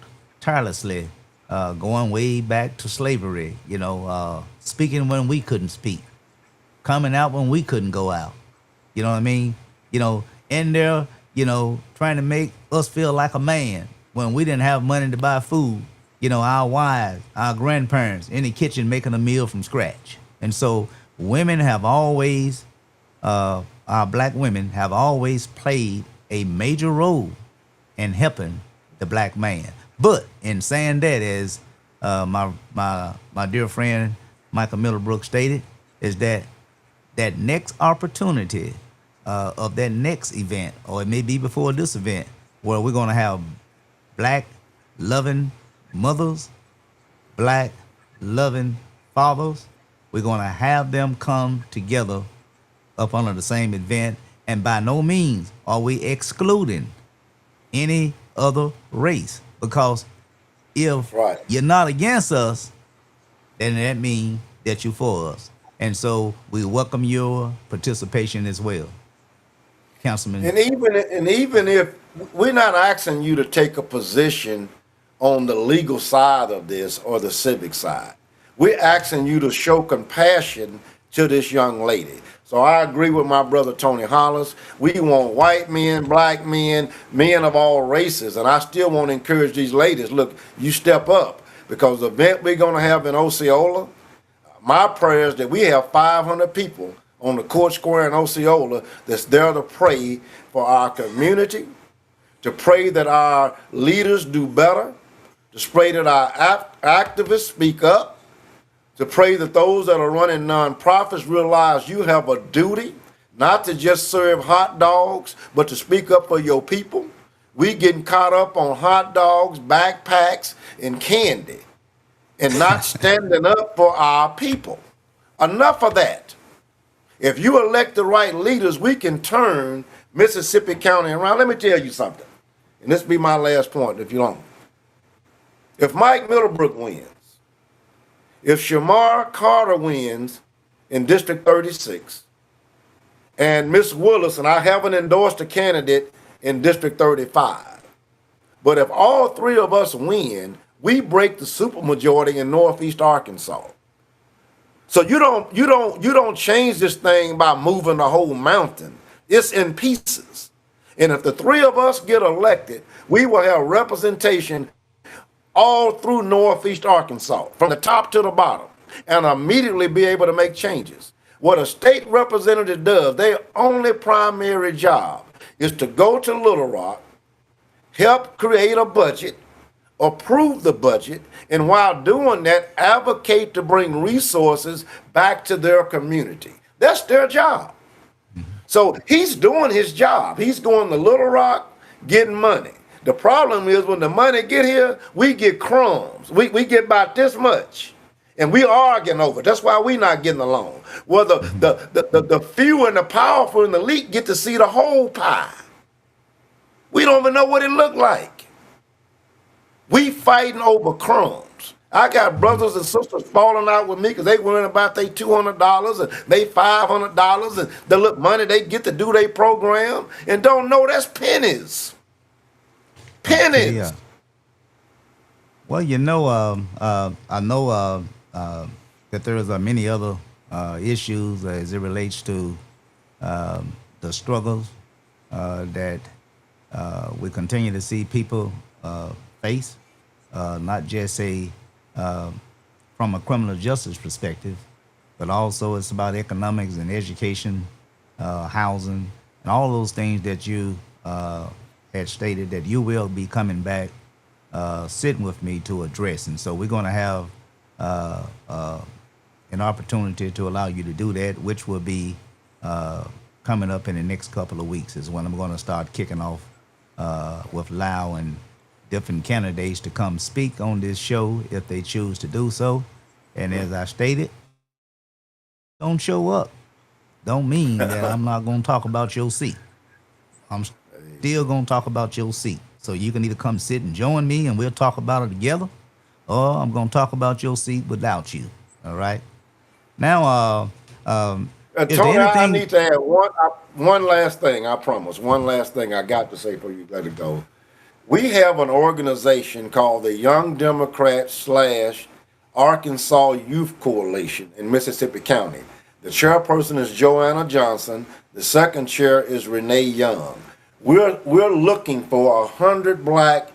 tirelessly, going way back to slavery. Speaking when we couldn't speak, coming out when we couldn't go out. You know what I mean? In there, trying to make us feel like a man when we didn't have money to buy food. Our wives, our grandparents in the kitchen making a meal from scratch. And so women have always, our black women have always played a major role in helping the black man. But in saying that, as my dear friend Michael Middlebrook stated, is that next opportunity of that next event, or it may be before this event, where we're going to have black loving mothers, black loving fathers. We're going to have them come together up under the same event. And by no means are we excluding any other race, because if Right. you're not against us, then that means that you're for us. And so we welcome your participation as well, Councilman. And even if we're not asking you to take a position on the legal side of this or the civic side, we're asking you to show compassion to this young lady. So I agree with my brother Tony Hollis. We want white men, black men, men of all races, and I still want to encourage these ladies. Look, you step up, because the event we're going to have in Osceola, my prayer is that we have 500 people on the court square in Osceola that's there to pray for our community, to pray that our leaders do better, to pray that our activists speak up, to pray that those that are running nonprofits realize you have a duty not to just serve hot dogs, but to speak up for your people. We getting caught up on hot dogs, backpacks, and candy, and not standing up for our people. Enough of that. If you elect the right leaders, we can turn Mississippi County around. Let me tell you something, and this will be my last point if you don't. If Mike Middlebrook wins, if Shamar Carter wins in District 36, and Miss Willis, and I haven't endorsed a candidate in District 35, but if all three of us win, we break the supermajority in Northeast Arkansas. So you don't change this thing by moving the whole mountain. It's in pieces. And if the three of us get elected, we will have representation all through Northeast Arkansas, from the top to the bottom, and immediately be able to make changes. What a state representative does, their only primary job is to go to Little Rock, help create a budget, approve the budget, and while doing that, advocate to bring resources back to their community. That's their job. So he's doing his job. He's going to Little Rock, getting money. The problem is when the money get here, we get crumbs. We get about this much. And we arguing over it. That's why we not getting along. Well, the few and the powerful and the elite get to see the whole pie. We don't even know what it looked like. We fighting over crumbs. I got brothers and sisters falling out with me because they worrying about their $200 and they $500 and the little money they get to do their program and don't know that's pennies. Pennies. Yeah. Well, I know that there is many other issues as it relates to the struggles that we continue to see people face, not just from a criminal justice perspective, but also it's about economics and education, housing, and all those things that you had stated that you will be coming back, sitting with me to address. And so we're going to have an opportunity to allow you to do that, which will be coming up in the next couple of weeks is when I'm going to start kicking off with Lau and different candidates to come speak on this show if they choose to do so. And as I stated, don't show up don't mean that I'm not going to talk about your seat. I'm still going to talk about your seat. So you can either come sit and join me and we'll talk about it together, or I'm going to talk about your seat without you. All right. Now, is there Tony, I anything? need to add one last thing. I promise. One last thing I got to say before you let it go. We have an organization called the Young Democrats slash Arkansas Youth Coalition in Mississippi County. The chairperson is Joanna Johnson. The second chair is Renee Young. We're looking for 100 black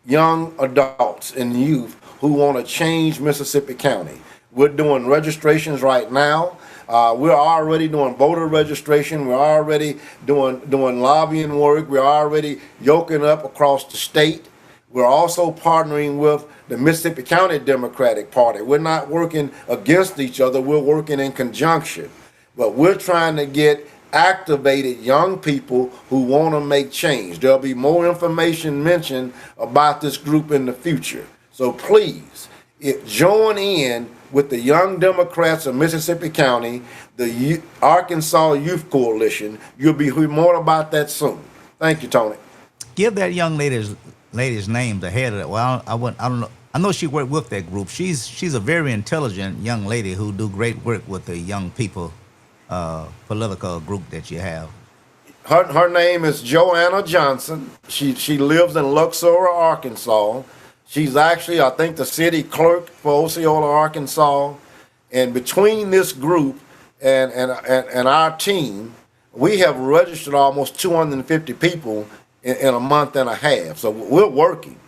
young adults and youth who want to change Mississippi County. We're doing registrations right now. We're already doing voter registration. We're already doing lobbying work. We're already yoking up across the state. We're also partnering with the Mississippi County Democratic Party. We're not working against each other. We're working in conjunction. But we're trying to get activated young people who want to make change. There'll be more information mentioned about this group in the future. So please, join in with the Young Democrats of Mississippi County, the Arkansas Youth Coalition. You'll be hearing more about that soon. Thank you, Tony. Give that young lady's name, the head of that. Well, I don't know. I know she worked with that group. She's a very intelligent young lady who do great work with the young people political group that you have. Her name is Joanna Johnson. She lives in Luxor, Arkansas. She's actually, I think, the city clerk for Osceola, Arkansas. And between this group and our team, we have registered almost 250 people in a month and a half. So we're working,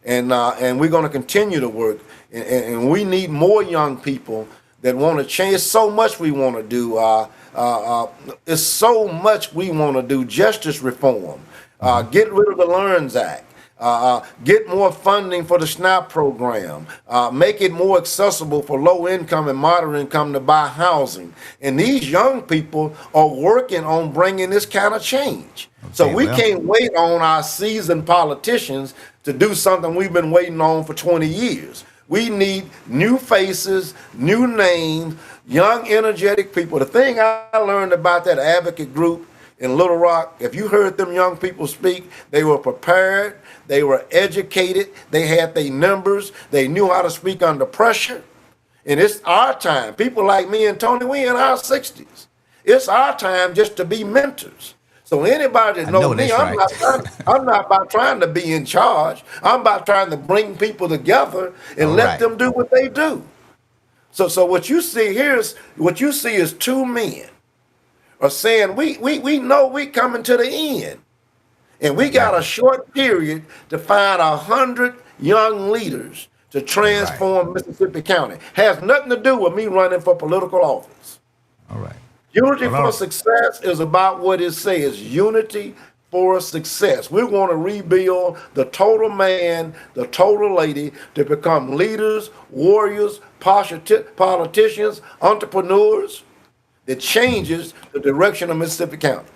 and we're going to continue to work. And we need more young people that want to change. It's so much we want to do. It's so much we want to do. Justice reform. Get rid of the LEARNS Act. Get more funding for the SNAP program. Make it more accessible for low income and moderate income to buy housing. And these young people are working on bringing this kind of change. So we can't wait on our seasoned politicians to do something we've been waiting on for 20 years. We need new faces, new names, young, energetic people. The thing I learned about that advocate group in Little Rock, if you heard them young people speak, they were prepared, they were educated, they had their numbers, they knew how to speak under pressure. And it's our time. People like me and Tony, we in our 60s. It's our time just to be mentors. So anybody that knows me, I'm not about trying to be in charge. I'm about trying to bring people together and let them do what they do. So what you see here is two men are saying we know we coming to the end. And we got a short period to find 100 young leaders to transform Mississippi County. Has nothing to do with me running for political office. All right. Unity for success is about what it says, unity for success. We want to rebuild the total man, the total lady to become leaders, warriors, politicians, entrepreneurs that changes the direction of Mississippi County.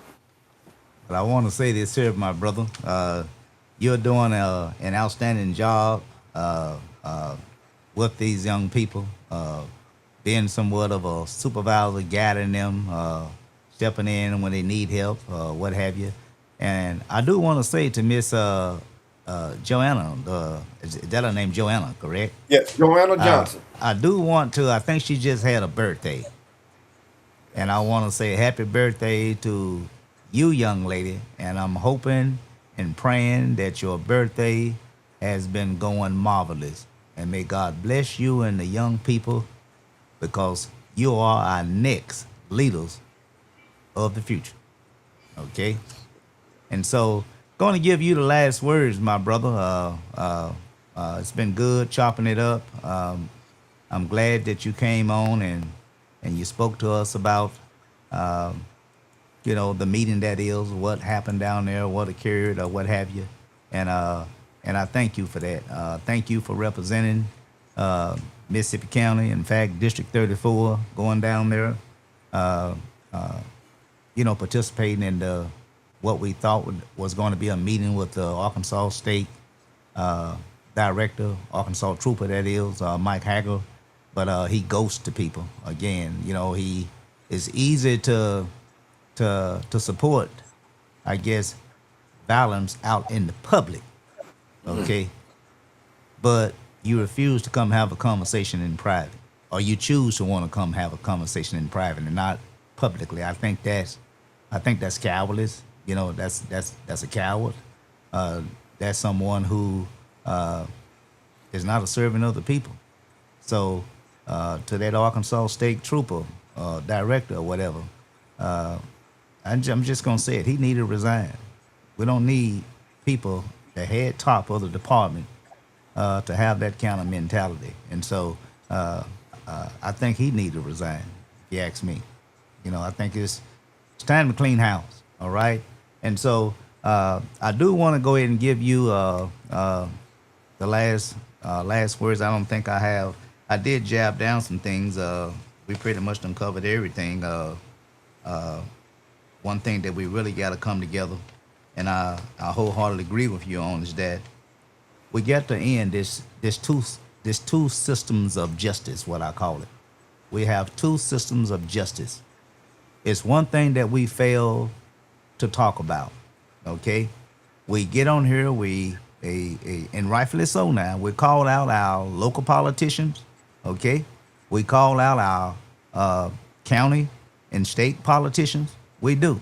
But I want to say this here, my brother. You're doing an outstanding job with these young people. Being somewhat of a supervisor, guiding them, stepping in when they need help, what have you. And I do want to say to Miss Joanna, is that her name, Joanna, correct? Yes, Joanna Johnson. I do want to, I think she just had a birthday. And I want to say happy birthday to you, young lady. And I'm hoping and praying that your birthday has been going marvelous. And may God bless you and the young people, because you are our next leaders of the future. Okay? And so, going to give you the last words, my brother. It's been good chopping it up. I'm glad that you came on and you spoke to us about, the meeting that is, what happened down there, what occurred, or what have you. And I thank you for that. Thank you for representing Mississippi County, in fact, District 34, going down there, participating in what we thought was going to be a meeting with the Arkansas State Director, Arkansas Trooper, that is, Mike Hagger, but he ghosts the people. Again, he is easy to support, I guess, violence out in the public, okay? But you refuse to come have a conversation in private, or you choose to want to come have a conversation in private and not publicly. I think that's cowardice. You know, that's a coward. That's someone who is not a servant of the people. So to that Arkansas State Trooper, director or whatever, I'm just gonna say it. He needed to resign. We don't need people, the head top of the department, to have that kind of mentality. And so I think he needed to resign. If you ask me, you know, I think it's time to clean house. All right. And so I do want to go ahead and give you the last words. I don't think I have. I did jab down some things. We pretty much done covered everything. One thing that we really got to come together, and I wholeheartedly agree with you on, is that we got to end this two systems of justice, what I call it. We have two systems of justice. It's one thing that we fail to talk about. Okay, we get on here, and rightfully so now, we call out our local politicians. Okay, we call out our county and state politicians. We do.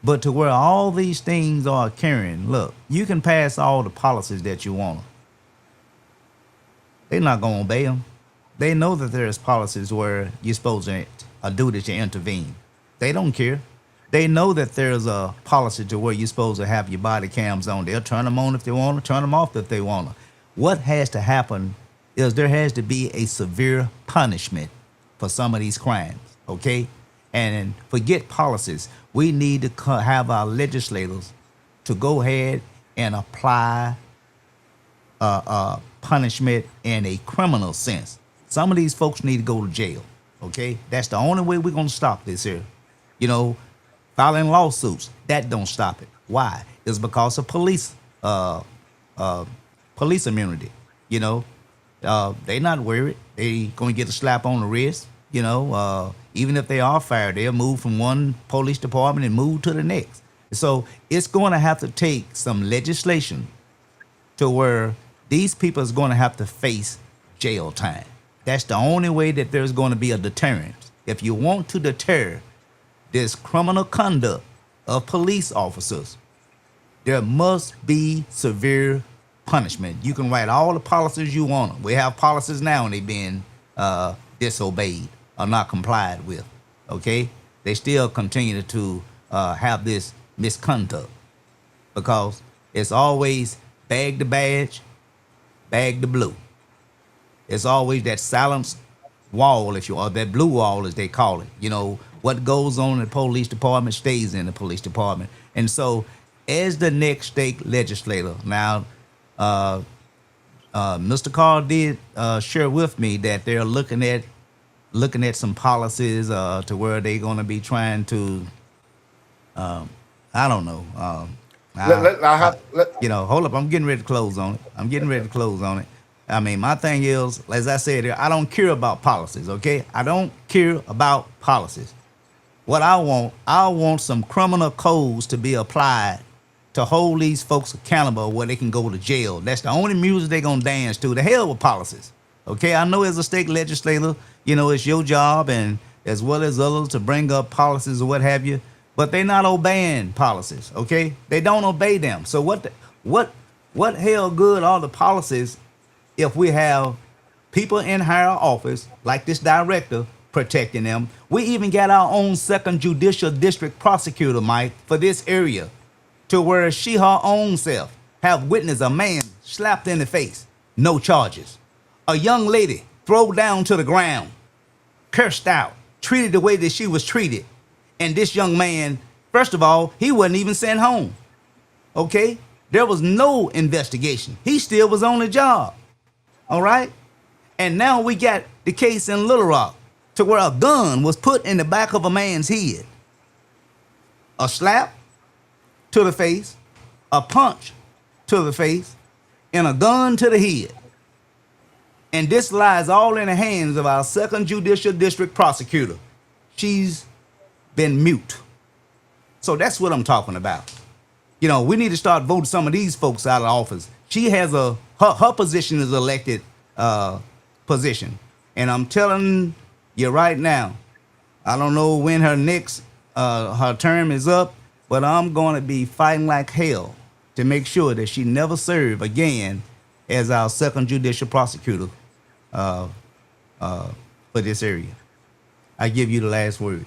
But to where all these things are occurring, look, you can pass all the policies that you want. They're not going to obey them. They know that there's policies where you're supposed to a duty to intervene. They don't care. They know that there's a policy to where you're supposed to have your body cams on. They'll turn them on if they want to, turn them off if they want to. What has to happen is there has to be a severe punishment for some of these crimes, okay? And forget policies. We need to have our legislators to go ahead and apply punishment in a criminal sense. Some of these folks need to go to jail, okay? That's the only way we're going to stop this here. You know, filing lawsuits, that don't stop it. Why? It's because of police immunity. You know, they not worried. They going to get a slap on the wrist. You know, even if they are fired, they'll move from one police department and move to the next. So it's going to have to take some legislation to where these people is going to have to face jail time. That's the only way that there's going to be a deterrent. If you want to deter this criminal conduct of police officers, there must be severe punishment. You can write all the policies you want. We have policies now and they've been disobeyed or not complied with. Okay? They still continue to have this misconduct because it's always bag the badge, bag the blue. It's always that silence wall, if you or that blue wall as they call it. You know, what goes on in the police department stays in the police department. And so as the next state legislator, now Mr. Carr did share with me that they're looking at some policies to where they're going to be trying to I don't know. You know, hold up, I'm getting ready to close on it. I mean, my thing is, as I said, I don't care about policies, okay? I don't care about policies. What I want some criminal codes to be applied to hold these folks accountable where they can go to jail. That's the only music they're going to dance to. The hell with policies, okay? I know as a state legislator, you know, it's your job and as well as others to bring up policies or what have you, but they're not obeying policies, okay? They don't obey them. So what hell good are the policies if we have people in higher office like this director protecting them? We even got our own second judicial district prosecutor, Mike, for this area, to where she her own self have witnessed a man slapped in the face, no charges. A young lady thrown down to the ground, cursed out, treated the way that she was treated. And this young man, first of all, he wasn't even sent home, okay? There was no investigation. He still was on the job. All right. And now we got the case in Little Rock to where a gun was put in the back of a man's head. A slap to the face, a punch to the face, and a gun to the head. And this lies all in the hands of our second judicial district prosecutor. She's been mute. So that's what I'm talking about. You know, we need to start voting some of these folks out of office. She has her position is elected position, and I'm telling you right now, I don't know when her term is up, but I'm going to be fighting like hell to make sure that she never serve again as our second judicial prosecutor uh, for this area. I give you the last words.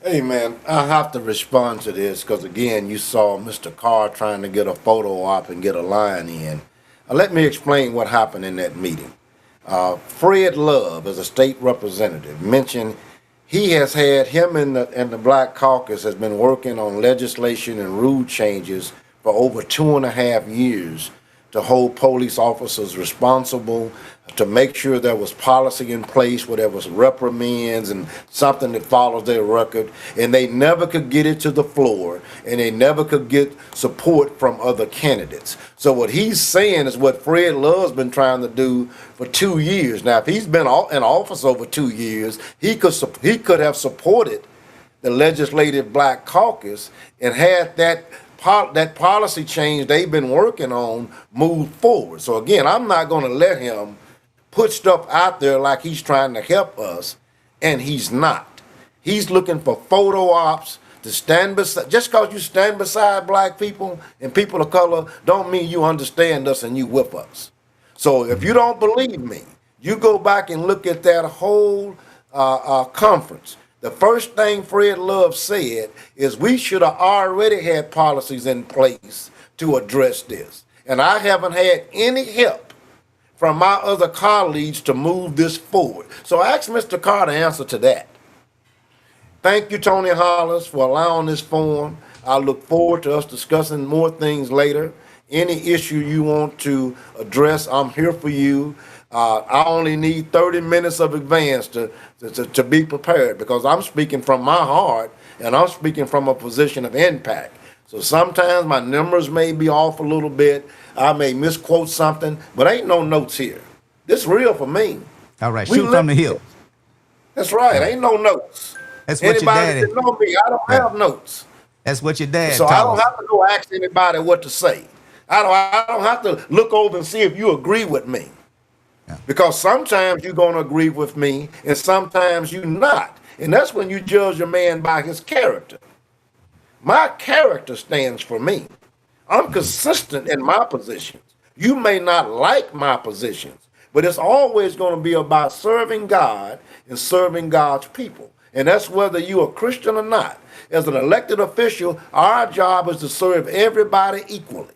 Hey man, I have to respond to this because again, you saw Mr. Carr trying to get a photo op and get a line in. Let me explain what happened in that meeting. Fred Love, as a state representative, mentioned he has had him and the Black Caucus has been working on legislation and rule changes for over 2.5 years to hold police officers responsible, to make sure there was policy in place where there was reprimands and something that follows their record, and they never could get it to the floor, and they never could get support from other candidates. So what he's saying is what Fred Love's been trying to do for 2 years. Now, if he's been in office over 2 years, he could have supported the legislative Black Caucus and had that policy change they've been working on move forward. So again, I'm not going to let him put stuff out there like he's trying to help us, and he's not. He's looking for photo ops to stand beside. Just because you stand beside black people and people of color don't mean you understand us and you with us. So if you don't believe me, you go back and look at that whole conference. The first thing Fred Love said is we should have already had policies in place to address this. And I haven't had any help from my other colleagues to move this forward. So I asked Mr. Carr to answer to that. Thank you, Tony Hollis, for allowing this forum. I look forward to us discussing more things later. Any issue you want to address, I'm here for you. I only need 30 minutes of advance to be prepared because I'm speaking from my heart and I'm speaking from a position of impact. So sometimes my numbers may be off a little bit. I may misquote something, but ain't no notes here. This real for me. All right, shoot from the hip. That's right. Ain't no notes. That's what your Anybody daddy. that know me, I don't have notes. That's what your dad So I taught don't us. have to go ask anybody what to say. I don't have to look over and see if you agree with me. Yeah. Because sometimes you're going to agree with me and sometimes you're not. And that's when you judge a man by his character. My character stands for me. I'm consistent in my positions. You may not like my positions, but it's always going to be about serving God and serving God's people. And that's whether you're a Christian or not. As an elected official, our job is to serve everybody equally.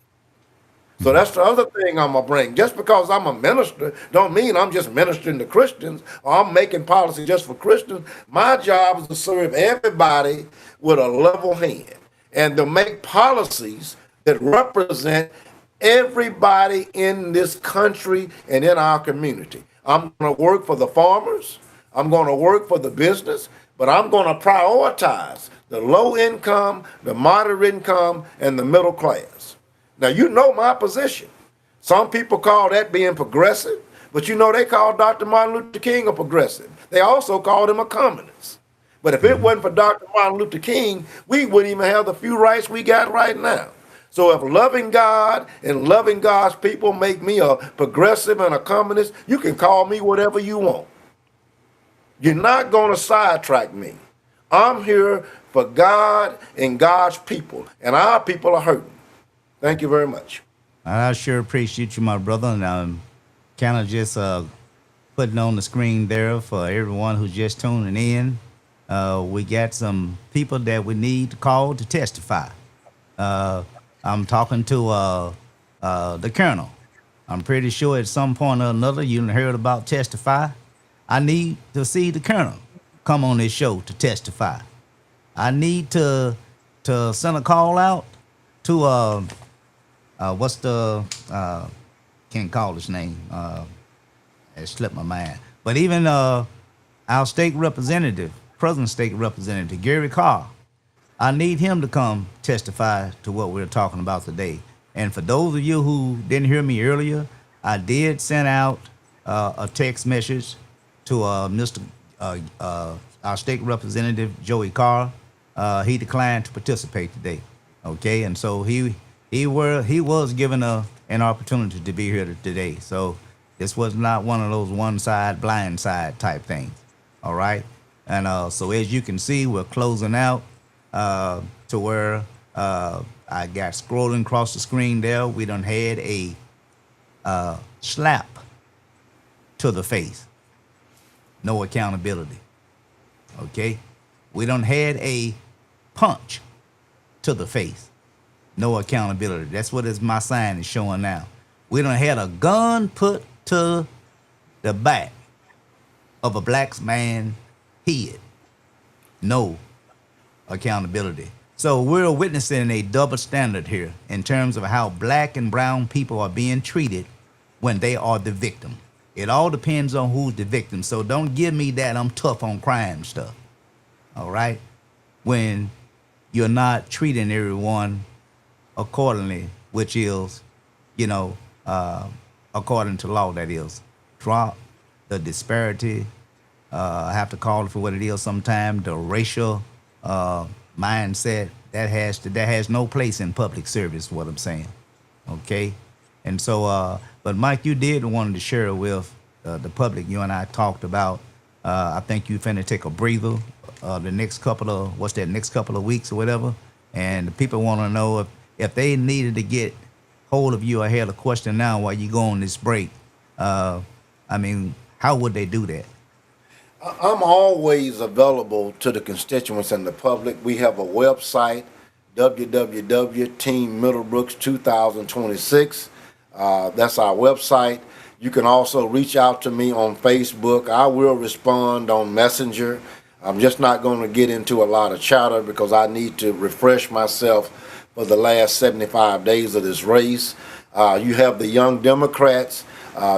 So that's the other thing I'm going to bring. Just because I'm a minister don't mean I'm just ministering to Christians or I'm making policy just for Christians. My job is to serve everybody with a level hand and to make policies that represent everybody in this country and in our community. I'm going to work for the farmers. I'm going to work for the business, but I'm going to prioritize the low income, the moderate income, and the middle class. Now, you know my position. Some people call that being progressive, but you know they call Dr. Martin Luther King a progressive. They also called him a communist. But if it wasn't for Dr. Martin Luther King, we wouldn't even have the few rights we got right now. So if loving God and loving God's people make me a progressive and a communist, you can call me whatever you want. You're not going to sidetrack me. I'm here for God and God's people, and our people are hurting. Thank you very much. I sure appreciate you, my brother, and I'm kind of just putting on the screen there for everyone who's just tuning in. We got some people that we need to call to testify. I'm talking to the colonel. I'm pretty sure at some point or another you heard about testify. I need to see the colonel come on this show to testify. I need to send a call out to what's the can't call his name. It slipped my mind. But even our state representative, present state representative Gary Carr, I need him to come testify to what we're talking about today. And for those of you who didn't hear me earlier, I did send out a text message to our state representative Joey Carr. He declined to participate today. Okay, and so he He was given an opportunity to be here today. So this was not one of those one side blind side type things. All right. And so as you can see, we're closing out to where I got scrolling across the screen there. We done had a slap to the face. No accountability. Okay. We done had a punch to the face. No accountability. That's what my sign is showing now. We done had a gun put to the back of a black man's head. No accountability. So we're witnessing a double standard here in terms of how black and brown people are being treated when they are the victim. It all depends on who's the victim. So don't give me that I'm tough on crime stuff. All right? When you're not treating everyone accordingly, which is, you know, according to law, that is. Drop the disparity. I have to call it for what it is sometimes. The racial mindset that has no place in public service. What I'm saying, okay. And so, but Mike, you did want to share with the public. You and I talked about. I think you finna take a breather. The next couple of weeks or whatever. And the people want to know if they needed to get hold of you. I had a question now while you go on this break. I mean, how would they do that? I'm always available to the constituents and the public. We have a website, www.teammiddlebrooks2026. That's our website. You can also reach out to me on Facebook. I will respond on Messenger. I'm just not going to get into a lot of chatter because I need to refresh myself for the last 75 days of this race. You have the Young Democrats,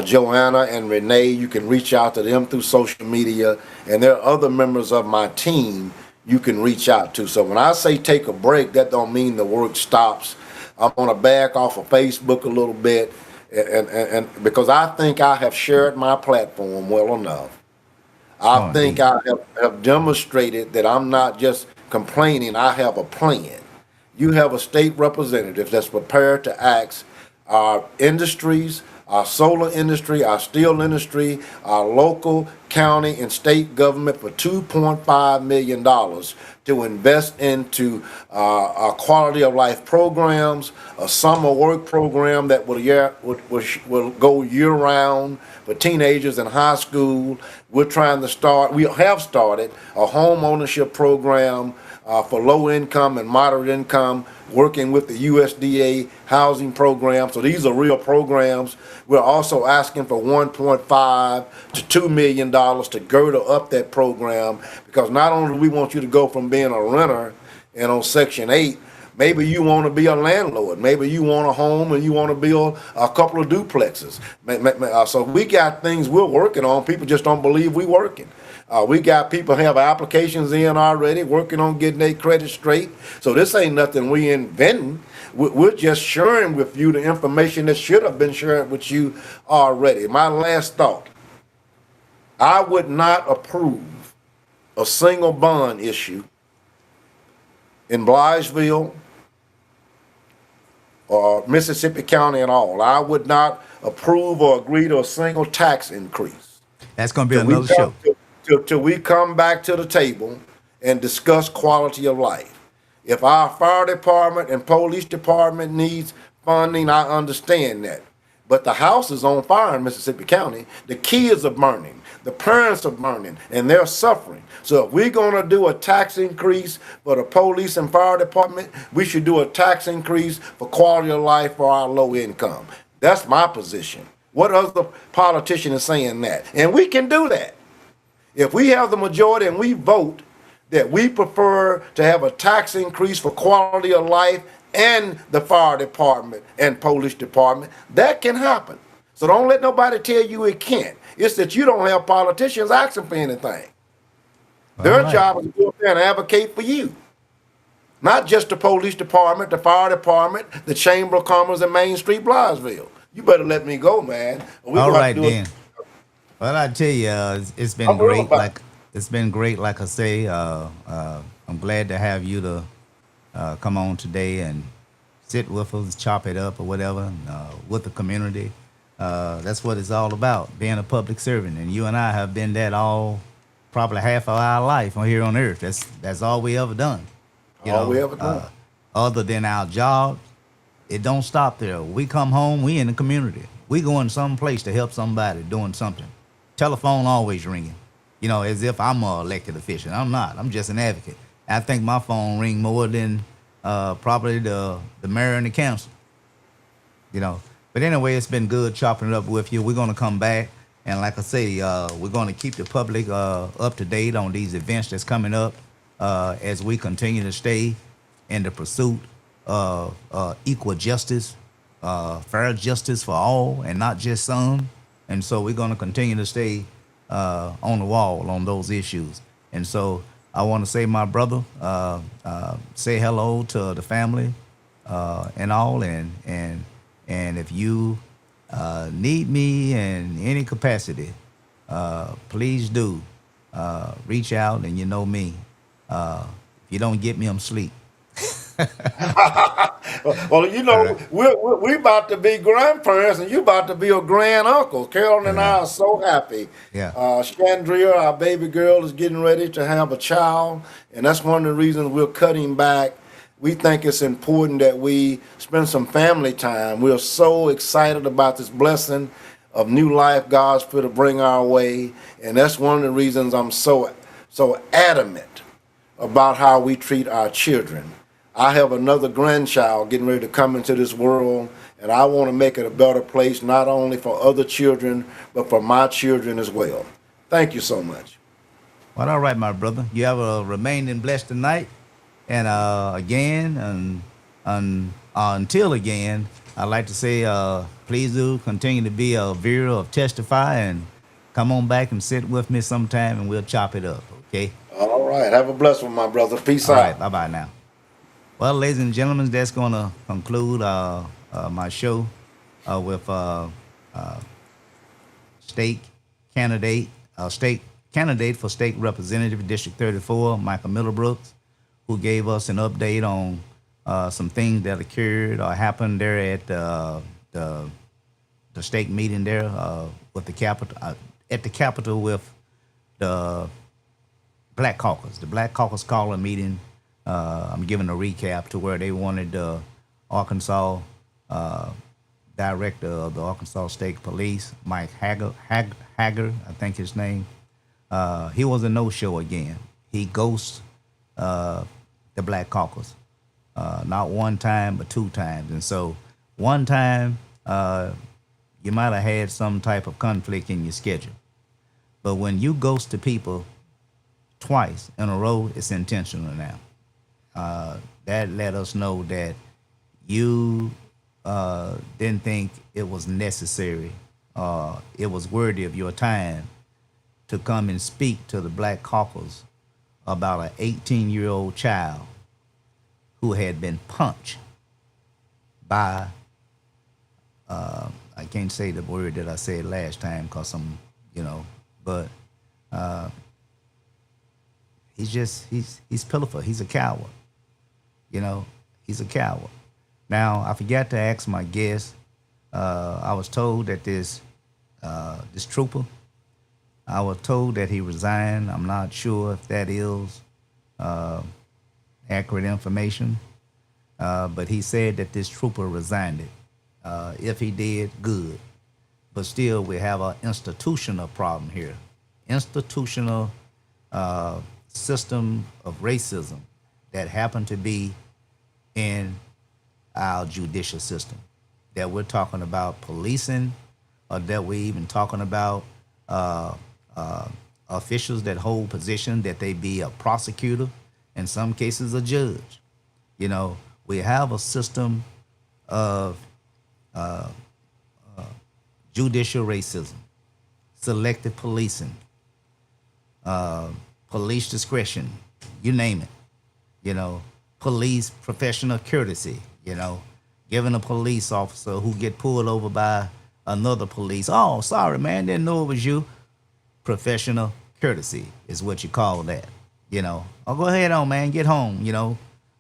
Joanna and Renee. You can reach out to them through social media, and there are other members of my team you can reach out to. So when I say take a break, that don't mean the work stops. I'm going to back off of Facebook a little bit, and because I think I have shared my platform well enough. I think I have demonstrated that I'm not just complaining, I have a plan. You have a state representative that's prepared to ask our industries, our solar industry, our steel industry, our local, county, and state government for $2.5 million to invest into our quality of life programs, a summer work program that will go year round for teenagers in high school. We have started a home ownership program for low income and moderate income, working with the USDA housing program. So these are real programs. We're also asking for $1.5 to $2 million to girder up that program, because not only do we want you to go from being a renter and on Section 8, maybe you want to be a landlord. Maybe you want a home and you want to build a couple of duplexes. So we got things we're working on. People just don't believe we're working. We got people have applications in already, working on getting their credit straight. So this ain't nothing we inventing. We're just sharing with you the information that should have been shared with you already. My last thought, I would not approve a single bond issue in Blytheville or Mississippi County at all. I would not approve or agree to a single tax increase. That's going to be another show. Till we come back to the table and discuss quality of life. If our fire department and police department needs funding, I understand that. But the house is on fire in Mississippi County. The kids are burning. The parents are burning, and they're suffering. So if we're going to do a tax increase for the police and fire department, we should do a tax increase for quality of life for our low income. That's my position. What other politician is saying that? And we can do that. If we have the majority and we vote that we prefer to have a tax increase for quality of life and the fire department and police department, that can happen. So don't let nobody tell you it can't. It's that you don't have politicians asking for anything. Their job is to go up there and advocate for you. Not just the police department, the fire department, the Chamber of Commerce in Main Street, Blytheville. You better let me go, man. All right, then. Well, I tell you, it's been great. It's been great. Like I say, I'm glad to have you to come on today and sit with us, chop it up or whatever, with the community. That's what it's all about, being a public servant. And you and I have been that all, probably half of our life on here on earth. That's all we ever done. You All we know, ever done. other than our jobs, it don't stop there. We come home, we in the community. We going someplace to help somebody doing something. Telephone always ringing. You know, as if I'm a elected official. I'm not. I'm just an advocate. I think my phone ring more than probably the mayor and the council. You know. But anyway, it's been good chopping it up with you. We're gonna come back, and like I say, we're gonna keep the public up to date on these events that's coming up as we continue to stay in the pursuit of equal justice, fair justice for all, and not just some. And so we're gonna continue to stay on the wall on those issues. And so I want to say, my brother, say hello to the family and all, and if you need me in any capacity, please do reach out. And you know me. If you don't get me, I'm asleep. Well, you All know, right. we about to be grandparents, and you about to be a grand uncle. Carolyn and I Yeah. are so happy. Yeah. Chandria, our baby girl, is getting ready to have a child, and that's one of the reasons we're cutting back. We think it's important that we spend some family time. We're so excited about this blessing of new life God's going to bring our way, and that's one of the reasons I'm so adamant about how we treat our children. I have another grandchild getting ready to come into this world, and I want to make it a better place, not only for other children, but for my children as well. Thank you so much. Well, all right, my brother. You have a remaining blessed tonight. And again, and until again, I'd like to say, please do continue to be a viewer of Testify, and come on back and sit with me sometime, and we'll chop it up. Okay. All right. Have a blessed one, my brother. Peace All right. out. Bye bye now. Well, ladies and gentlemen, that's going to conclude my show with state state candidate for state representative, District 34, Michael Middlebrooks, who gave us an update on some things that occurred or happened there at the state meeting there with the Capitol, at the Capitol with the Black Caucus. The Black Caucus called a meeting. I'm giving a recap to where they wanted the Arkansas director of the Arkansas State Police, Mike Hager, I think his name. He was a no-show again. He ghosts the Black Caucus, not one time but two times. And so one time you might have had some type of conflict in your schedule, but when you ghost the people twice in a row, it's intentional now. That let us know that you didn't think it was necessary, it was worthy of your time to come and speak to the Black Caucus about an 18-year-old child who had been punched by, I can't say the word that I said last time because I'm, but he's pitiful. He's a coward. He's a coward. Now, I forgot to ask my guest. I was told that this trooper, I was told that he resigned. I'm not sure if that is accurate information, but he said that this trooper resigned it. If he did, good. But still, we have an institutional problem here. Institutional system of racism that happened to be in our judicial system. That we're talking about policing, or that we're even talking about officials that hold position, that they be a prosecutor, in some cases a judge. We have a system of judicial racism, selective policing, police discretion, you name it. Police professional courtesy, giving a police officer who get pulled over by another police, oh, sorry, man, didn't know it was you. Professional courtesy is what you call that. Oh, go ahead on, man, get home,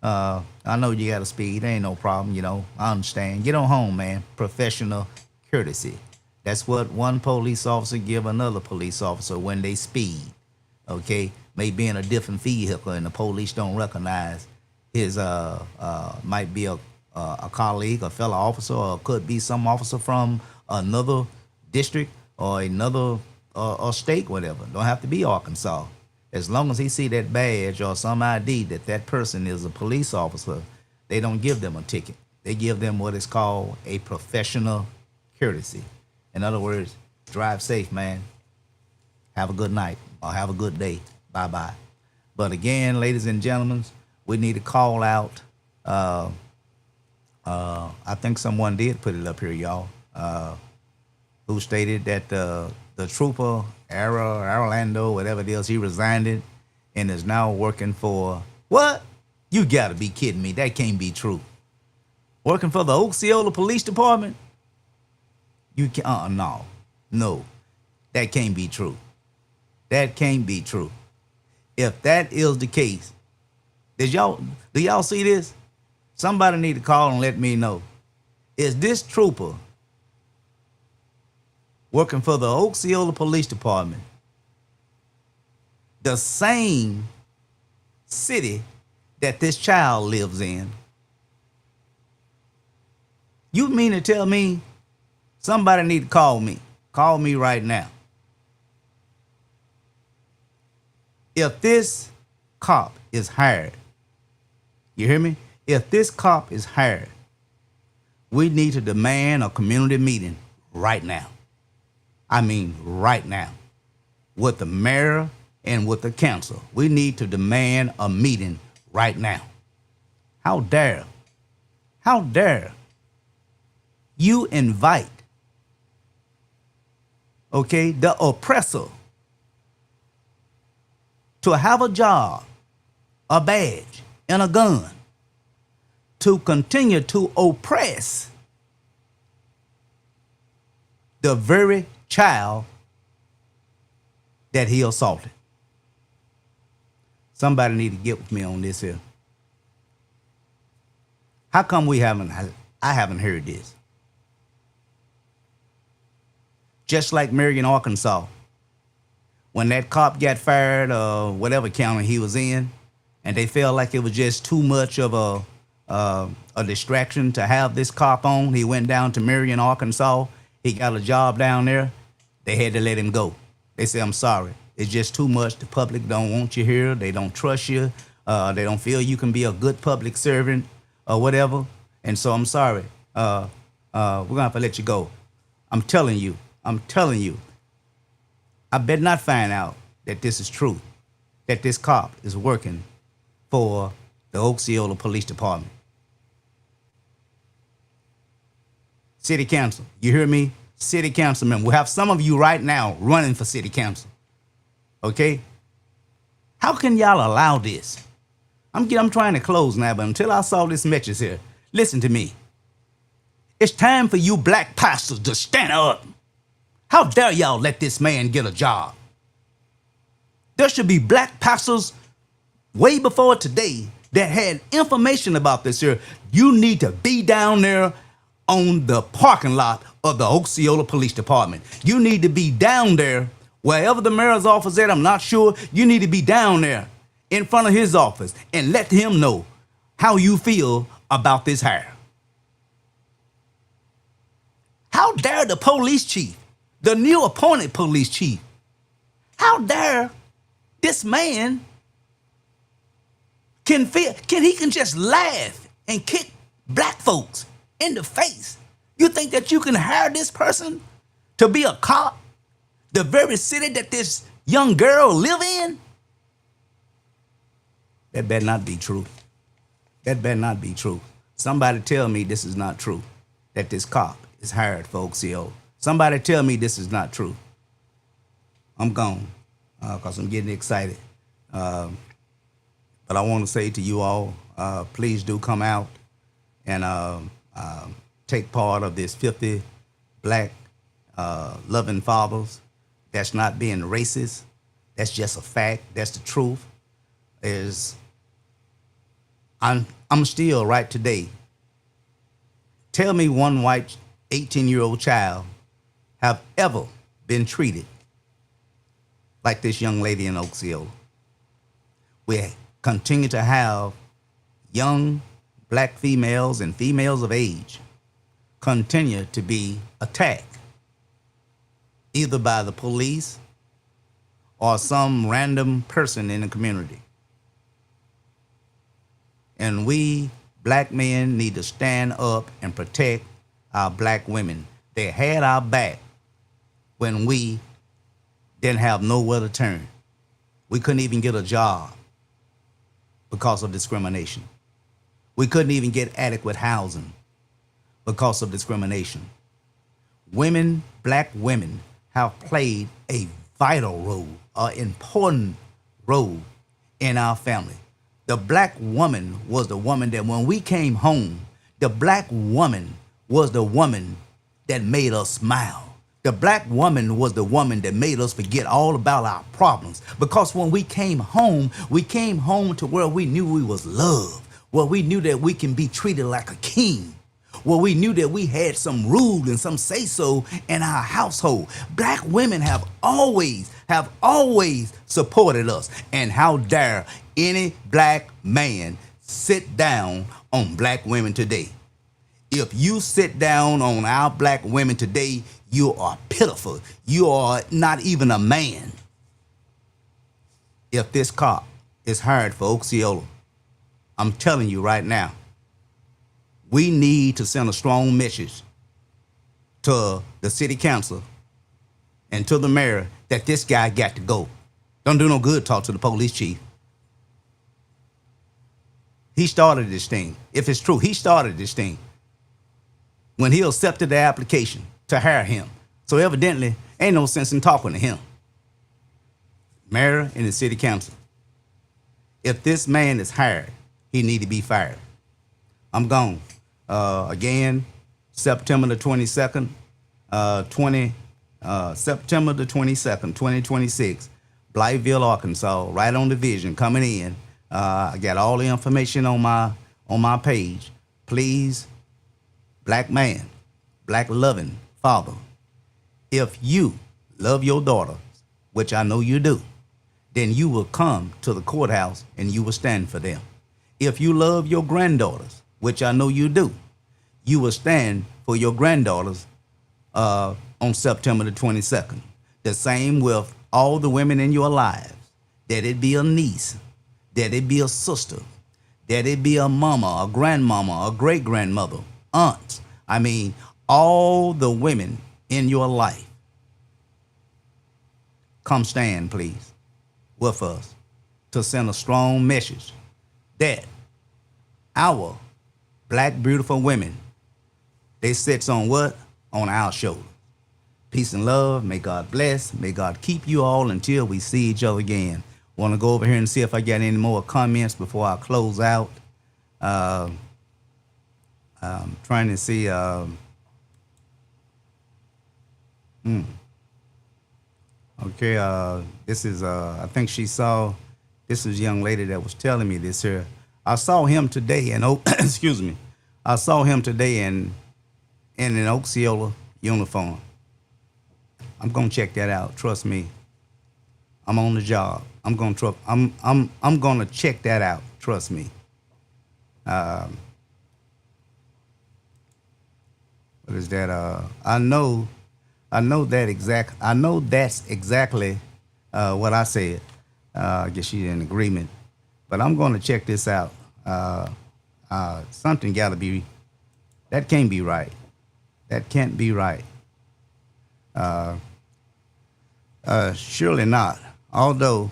I know you got to speed. Ain't no problem, you know. I understand. Get on home, man. Professional courtesy. That's what one police officer give another police officer when they speed. Okay, may be in a different vehicle and the police don't recognize his might be a colleague, a fellow officer, or could be some officer from another district or another or state, whatever. Don't have to be Arkansas. As long as he see that badge or some ID that that person is a police officer, they don't give them a ticket. They give them what is called a professional courtesy. In other words, drive safe, man. Have a good night or have a good day. Bye-bye. But again, ladies and gentlemen, we need to call out. I think someone did put it up here, y'all, who stated that the trooper, Orlando, whatever it is, he resigned it and is now working for, what? You got to be kidding me. That can't be true. Working for the Osceola Police Department? You can't, no, that can't be true. That can't be true. If that is the case, do y'all see this? Somebody need to call and let me know. Is this trooper working for the Osceola Police Department the same city that this child lives in? You mean to tell me somebody need to call me? Call me right now. If this cop is hired, you hear me? If this cop is hired, we need to demand a community meeting right now. I mean, right now. With the mayor and with the council. We need to demand a meeting right now. How dare you invite, okay, the oppressor to have a job, a badge, and a gun to continue to oppress the very child that he assaulted. Somebody need to get with me on this here. How come I haven't heard this? Just like Marion, Arkansas, when that cop got fired, whatever county he was in, and they felt like it was just too much of a distraction to have this cop on. He went down to Marion, Arkansas. He got a job down there. They had to let him go. They said, I'm sorry. It's just too much. The public don't want you here. They don't trust you. They don't feel you can be a good public servant or whatever. And so I'm sorry. We're going to have to let you go. I'm telling you. I better not find out that this is true, that this cop is working for the Osceola Police Department. City Council, you hear me? City Councilman, we have some of you right now running for City Council. Okay? How can y'all allow this? I'm trying to close now, but until I saw this message here, listen to me. It's time for you black pastors to stand up. How dare y'all let this man get a job? There should be black pastors way before today that had information about this here. You need to be down there on the parking lot of the Osceola Police Department. You need to be down there wherever the mayor's office is. I'm not sure. You need to be down there in front of his office and let him know how you feel about this hire. How dare the police chief, the new appointed police chief, how dare this man can just laugh and kick black folks in the face? You think that you can hire this person to be a cop, the very city that this young girl live in? That better not be true. That better not be true. Somebody tell me this is not true, that this cop is hired for Osceola. Somebody tell me this is not true. I'm gone because I'm getting excited. But I want to say to you all, please do come out and take part of this 50 black loving fathers. That's not being racist. That's just a fact. That's the truth. I'm still right today. Tell me one white 18-year-old child have ever been treated like this young lady in Osceola. We continue to have young black females and females of age continue to be attacked either by the police or some random person in the community. And we black men need to stand up and protect our black women. They had our back when we didn't have nowhere to turn. We couldn't even get a job because of discrimination. We couldn't even get adequate housing because of discrimination. Women, black women, have played a vital role, an important role in our family. The black woman was the woman that when we came home, the black woman was the woman that made us smile. The black woman was the woman that made us forget all about our problems. Because when we came home to where we knew we was loved, where we knew that we can be treated like a king, where we knew that we had some rule and some say-so in our household. Black women have always supported us. And how dare any black man sit down on black women today? If you sit down on our black women today, you are pitiful. You are not even a man. If this cop is hired for Osceola, I'm telling you right now, we need to send a strong message to the city council and to the mayor that this guy got to go. Don't do no good talk to the police chief. He started this thing. If it's true, he started this thing when he accepted the application to hire him. So evidently, ain't no sense in talking to him. Mayor and the city council. If this man is hired, he need to be fired. I'm gone. Again, September the 22nd, September the 22nd, 2026, Blytheville, Arkansas, right on the vision coming in. I got all the information on my page. Please, black man, black loving father, if you love your daughter, which I know you do, then you will come to the courthouse and you will stand for them. If you love your granddaughters, which I know you do, you will stand for your granddaughters on September the 22nd. The same with all the women in your lives, that it be a niece, that it be a sister, that it be a mama, a grandmama, a great-grandmother, aunts. I mean, all the women in your life. Come stand, please, with us to send a strong message that our black beautiful women, they sits on what? On our shoulders. Peace and love. May God bless. May God keep you all until we see each other again. Want to go over here and see if I got any more comments before I close out. I'm trying to see. Okay, this is, I think she saw, this is a young lady that was telling me this here. I saw him today in, excuse me, I saw him today in an Osceola uniform. I'm gonna check that out. Trust me. I'm on the job. I'm gonna check that out. Trust me. What is that? I know that's exactly what I said. I guess she's in agreement. But I'm going to check this out. Something got to be, that can't be right. That can't be right. Surely not. Although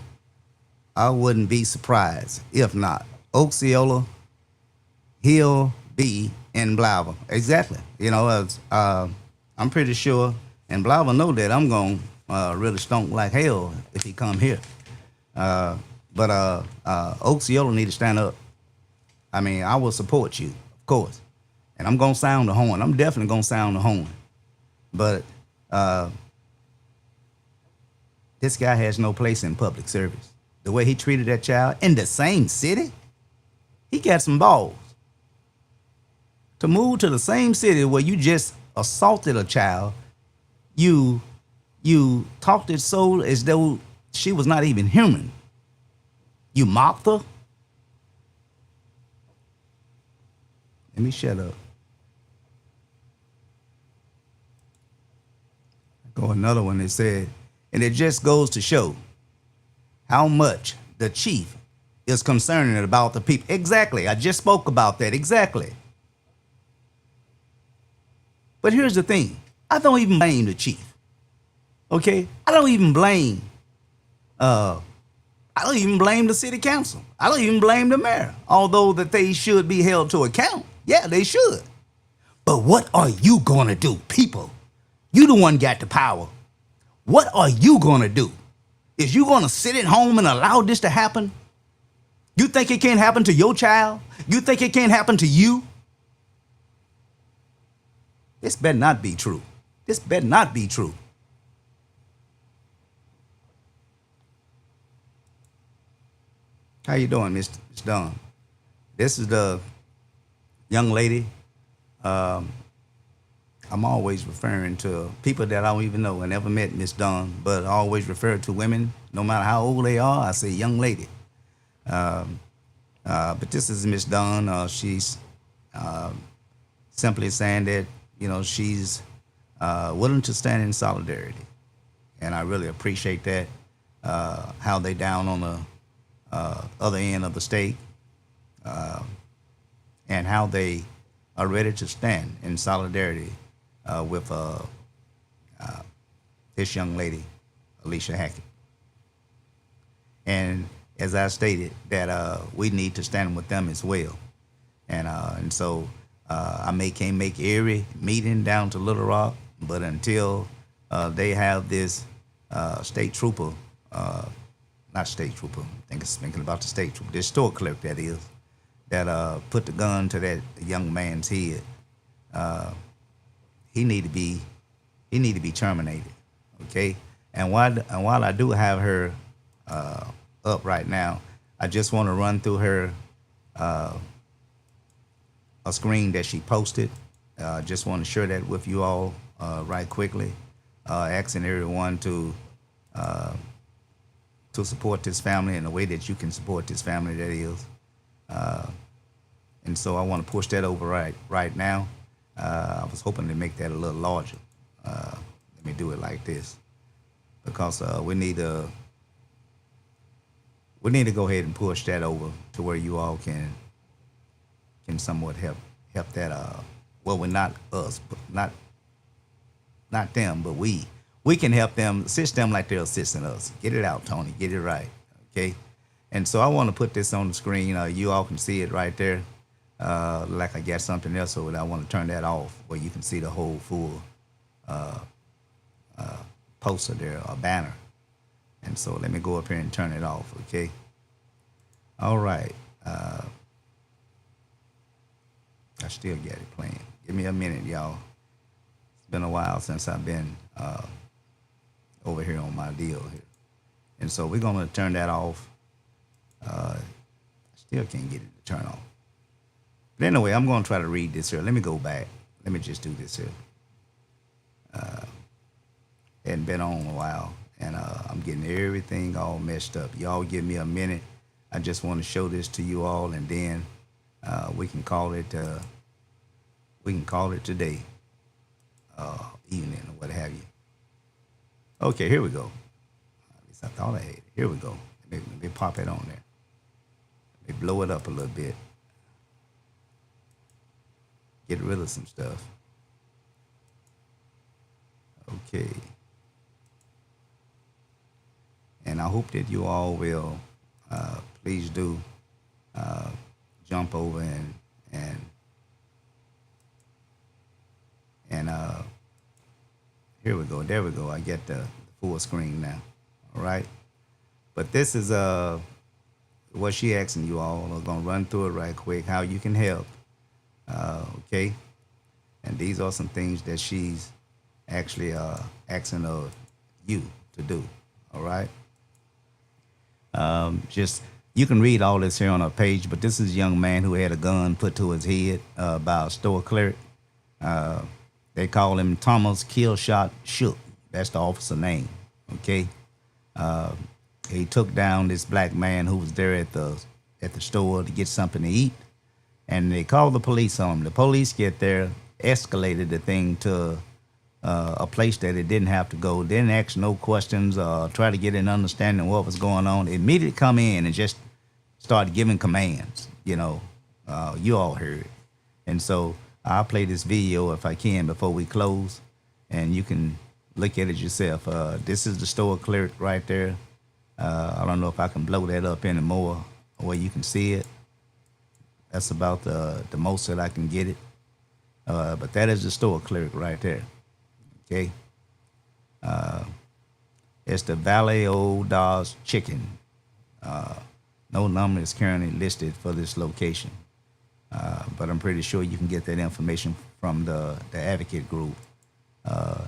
I wouldn't be surprised if not. Osceola, he'll be in Blytheville. Exactly. You know, I'm pretty sure, and Blytheville know that I'm going to really stomp like hell if he come here. But Osceola need to stand up. I mean, I will support you, of course. And I'm going to sound the horn. I'm definitely going to sound the horn. But this guy has no place in public service. The way he treated that child in the same city, He got some balls to move to the same city where you just assaulted a child. You talked it so as though she was not even human. You mocked her. Let me shut up. Go another one that said, and it just goes to show how much the chief is concerned about the people. Exactly. I just spoke about that. Exactly. But here's the thing. I don't even blame the chief. Okay? I don't even blame the city council. I don't even blame the mayor. Although that they should be held to account. Yeah, they should. But what are you gonna do, people? You the one got the power. What are you gonna do? Is you gonna sit at home and allow this to happen? You think it can't happen to your child? You think it can't happen to you? This better not be true. This better not be true. How you doing, Miss Dunn? This is the young lady. I'm always referring to people that I don't even know. I never met Miss Dunn, but I always refer to women, no matter how old they are. I say young lady. But this is Miss Dunn. She's simply saying that she's willing to stand in solidarity, and I really appreciate that. How they down on the other end of the state, and how they are ready to stand in solidarity with this young lady, Alicia Hackett. And as I stated, that we need to stand with them as well. And so I can't make every meeting down to Little Rock, but until they have this state trooper, not state trooper, I think it's thinking about the state trooper, this store clerk that is, that put the gun to that young man's head. He need to be terminated. Okay. And while I do have her up right now, I just want to run through her a screen that she posted. Just want to share that with you all right quickly. Asking everyone to support this family in the way that you can support this family, that is. And so I want to push that over right now. I was hoping to make that a little larger. Let me do it like this, because we need to go ahead and push that over to where you all can somewhat help that. Well, we're not us, but not them, but we can help them, assist them like they're assisting us. Get it out, Tony. Get it right. Okay. And so I want to put this on the screen. You all can see it right there. Like I got something else over there. I want to turn that off where you can see the whole full poster there, a banner. And so let me go up here and turn it off, okay? All right. I still got it playing. Give me a minute, y'all. It's been a while since I've been over here on my deal here. And so we're going to turn that off. I still can't get it to turn off. But anyway, I'm going to try to read this here. Let me go back. Let me just do this here. Hadn't been on a while, and I'm getting everything all messed up. Y'all give me a minute. I just want to show this to you all, and then we can call it today, evening or what have you. Okay, here we go. At least I thought I had it. Here we go. Let me pop it on there. Let me blow it up a little bit. Get rid of some stuff. Okay. And I hope that you all will please do jump over and here we go. There we go. I get the full screen now. All right. But this is what she asking you all. I'm gonna run through it right quick. How you can help. Okay. And these are some things that she's actually asking of you to do. All right. Just You can read all this here on our page, but this is a young man who had a gun put to his head by a store clerk. Uh, they call him Thomas Killshot Shook. That's the officer name. Okay. Uh, he took down this black man who was there at the store to get something to eat, and they called the police on him. The police get there, escalated the thing to a place that it didn't have to go. Didn't ask no questions. Try to get an understanding of what was going on. Immediately come in and just started giving commands. You all heard. And so I'll play this video if I can before we close, and you can look at it yourself. This is the store clerk right there. I don't know if I can blow that up anymore where you can see it. That's about the most that I can get it. But that is the store clerk right there. Okay. It's the Valley Old Dodge Chicken. No number is currently listed for this location. But I'm pretty sure you can get that information from the Advocate group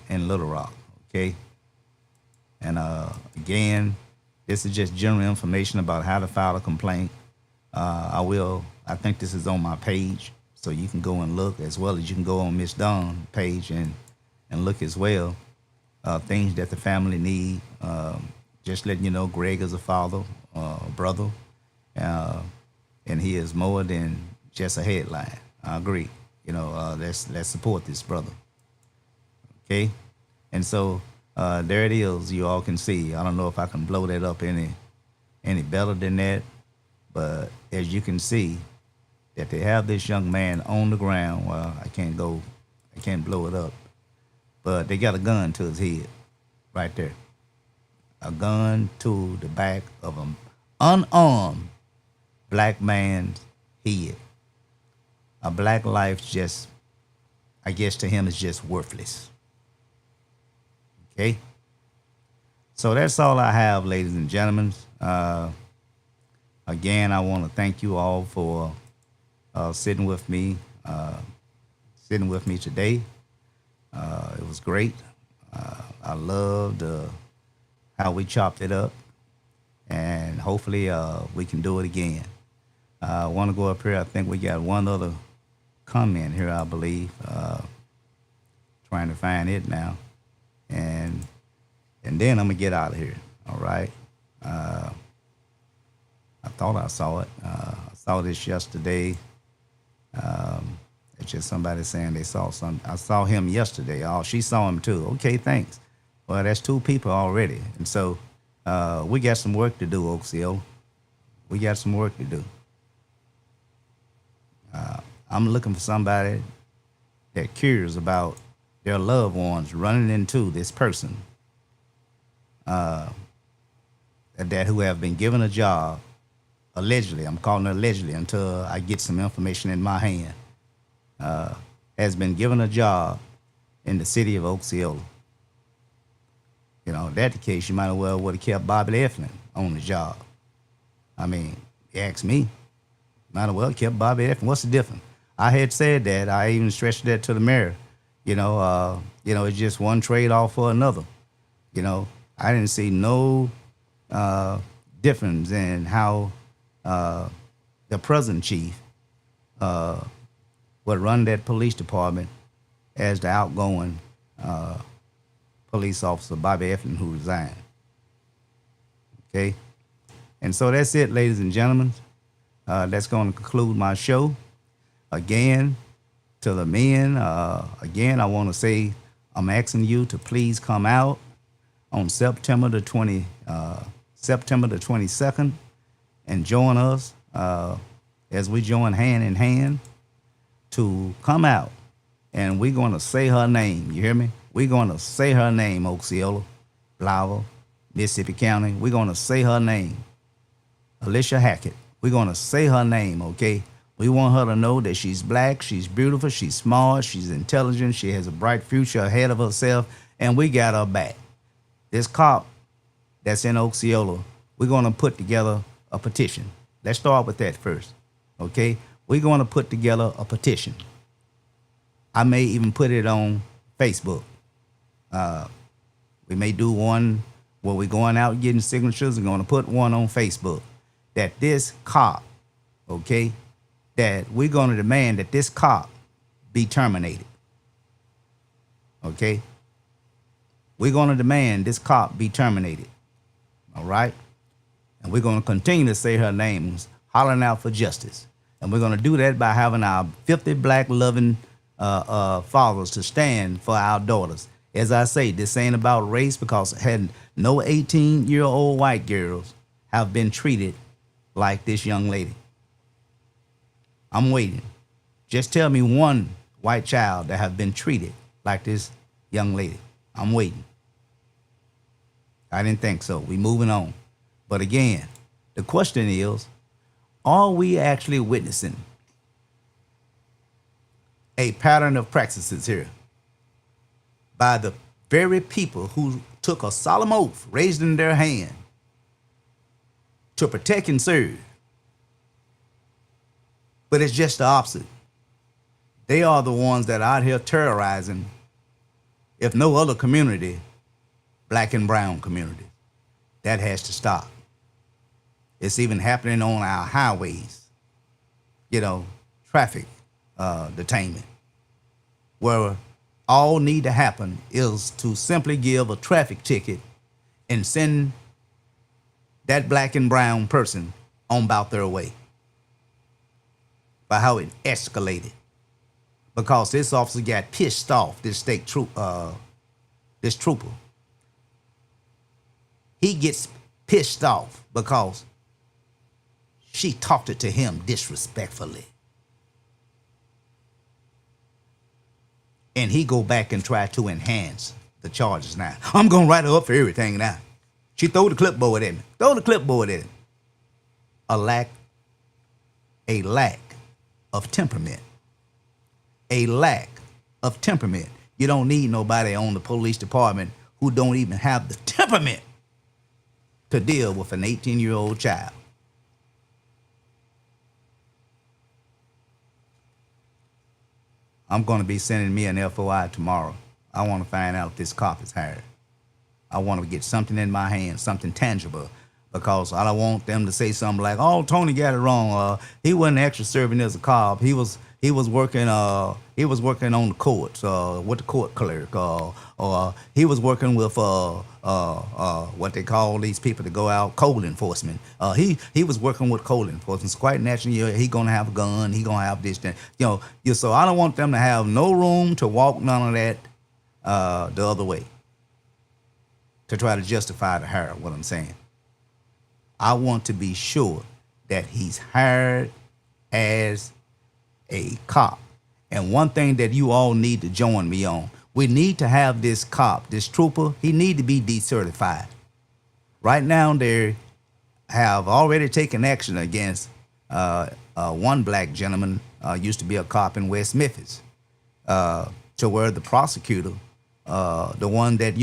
in Little Rock. Okay. And again, this is just general information about how to file a complaint. I think this is on my page, so you can go and look, as well as you can go on Miss Dawn's page and look as well. Things that the family need. Just letting you know, Greg is a father, a brother, and he is more than just a headline. I agree. Let's support this brother. Okay, and so there it is. You all can see. I don't know if I can blow that up any better than that, but as you can see, that they have this young man on the ground. Well, I can't blow it up, but they got a gun to his head, right there. A gun to the back of an unarmed black man's head. A black life just, I guess to him, is just worthless. Okay? So that's all I have, ladies and gentlemen. Again, I want to thank you all for sitting with me today. It was great. I loved how we chopped it up, and hopefully we can do it again. I want to go up here. I think we got one other comment here, I believe. Trying to find it now, and then I'm gonna get out of here. All right. I thought I saw it. I saw this yesterday. It's just somebody saying they saw some. I saw him yesterday. Oh, she saw him too. Okay, thanks. Well, that's two people already. And so we got some work to do, Oxio. We got some work to do. I'm looking for somebody that cares about their loved ones running into this person that who have been given a job, allegedly, I'm calling it allegedly until I get some information in my hand, has been given a job in the city of Osceola. If that's the case, you might as well would have kept Bobby Eflin on the job. I mean, you ask me, might as well kept Bobby Eflin. What's the difference? I had said that. I even stretched that to the mayor. It's just one trade off for another. I didn't see no difference in how the present chief would run that police department as the outgoing police officer, Bobby Eflin, who resigned. Okay? And so that's it, ladies and gentlemen. That's going to conclude my show. Again, to the men, I want to say I'm asking you to please come out on September the 22nd and join us as we join hand in hand to come out, and we're going to say her name. You hear me? We're going to say her name, Osceola, Flower, Mississippi County. We're going to say her name, Alicia Hackett. We're going to say her name, okay? We want her to know that she's black, she's beautiful, she's smart, she's intelligent, she has a bright future ahead of herself, and we got her back. This cop that's in Osceola, we're going to put together a petition. Let's start with that first, okay? We're going to put together a petition. I may even put it on Facebook. We may do one where we're going out getting signatures. We're going to put one on Facebook. that this cop, okay, that we're going to demand that this cop be terminated. Okay? We're going to demand this cop be terminated. All right? And we're going to continue to say her names, hollering out for justice. And we're going to do that by having our 50 black loving fathers to stand for our daughters. As I say, this ain't about race, because had no 18-year-old white girls have been treated like this young lady. I'm waiting. Just tell me one white child that have been treated like this young lady. I'm waiting. I didn't think so. We moving on. But again, the question is, are we actually witnessing a pattern of practices here by the very people who took a solemn oath, raised in their hand, to protect and serve? But it's just the opposite. They are the ones that are out here terrorizing, if no other community, black and brown community. That has to stop. It's even happening on our highways, traffic detainment, where all need to happen is to simply give a traffic ticket and send that black and brown person on about their way. By how it escalated, because this officer got pissed off. This trooper, he gets pissed off because she talked it to him disrespectfully, and he go back and try to enhance the charges. Now I'm gonna write her up for everything. Now she throw the clipboard at me. A lack of temperament. A lack of temperament. You don't need nobody on the police department who don't even have the temperament to deal with an 18-year-old child. I'm going to be sending me an FOI tomorrow. I want to find out if this cop is hired. I want to get something in my hand, something tangible, because I don't want them to say something like, "Oh, Tony got it wrong. He wasn't actually serving as a cop. He was working on the courts with the court clerk, or he was working with what they call these people to go out, code enforcement. He was working with code enforcement. It's quite naturally he gonna have a gun. He gonna have this, that. So I don't want them to have no room to walk none of that the other way to try to justify the hire. What I'm saying, I want to be sure that he's hired as a cop. And one thing that you all need to join me on, we need to have this cop, this trooper, he need to be decertified. Right now, they have already taken action against one black gentleman, used to be a cop in West Memphis, to where the prosecutor, the one that,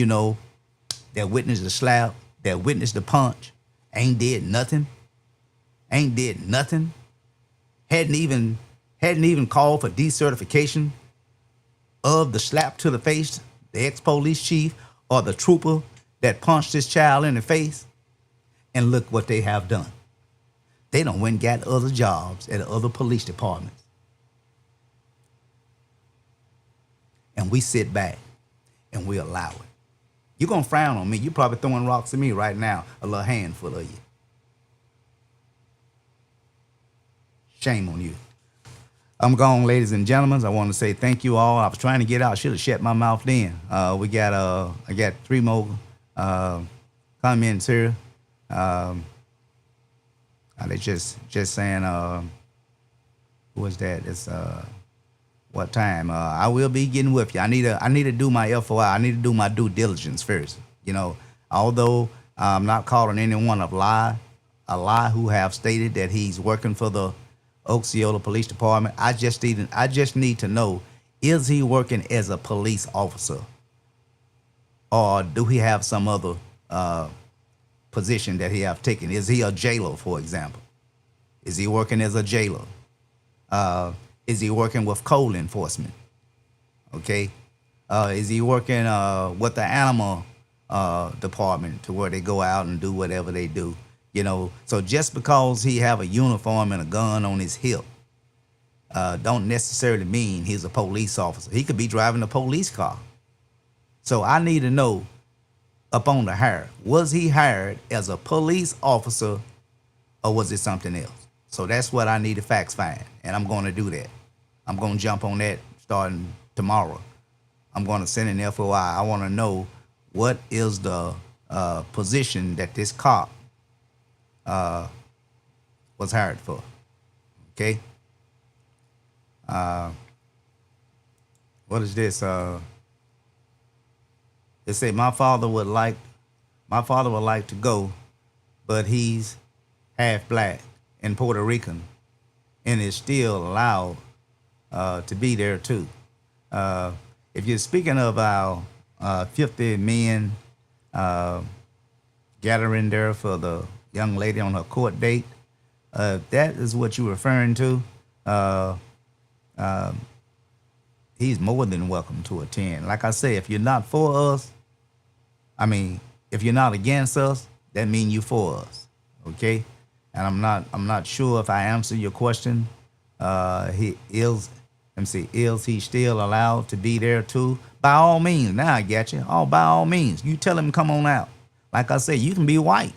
that witnessed the slap, that witnessed the punch, ain't did nothing, hadn't even called for decertification of the slap to the face, the ex-police chief or the trooper that punched this child in the face. And look what they have done. They done went and got other jobs at other police departments. And we sit back and we allow it. You're going to frown on me. You're probably throwing rocks at me right now, a little handful of you. Shame on you. I'm gone, ladies and gentlemen. I want to say thank you all. I was trying to get out. I should have shut my mouth then. I got 3 more comments here. They just saying, who was that? It's what time? I will be getting with you. I need to do my FOI. I need to do my due diligence first. Although I'm not calling anyone a lie who have stated that he's working for the Osceola Police Department. I just need to know, is he working as a police officer, or do he have some other position that he have taken? Is he a jailer, for example? Is he working as a jailer? Is he working with code enforcement? Okay. Is he working with the animal department, to where they go out and do whatever they do? You know, so just because he have a uniform and a gun on his hip, don't necessarily mean he's a police officer. He could be driving a police car. So I need to know up on the hire, was he hired as a police officer or was it something else? So that's what I need to facts find, and I'm going to do that. I'm going to jump on that starting tomorrow. I'm going to send an FOI. I want to know what is the position that this cop was hired for. Okay. What is this? They say my father would like to go, but he's half black and Puerto Rican, and is still allowed to be there too. If you're speaking of our 50 men gathering there for the young lady on her court date, that is what you're referring to. He's more than welcome to attend. Like I say, if you're not for us, if you're not against us, that means you for us. Okay? And I'm not sure if I answer your question. Is he still allowed to be there too? By all means, now I got you. By all means, you tell him come on out. Like I say, you can be white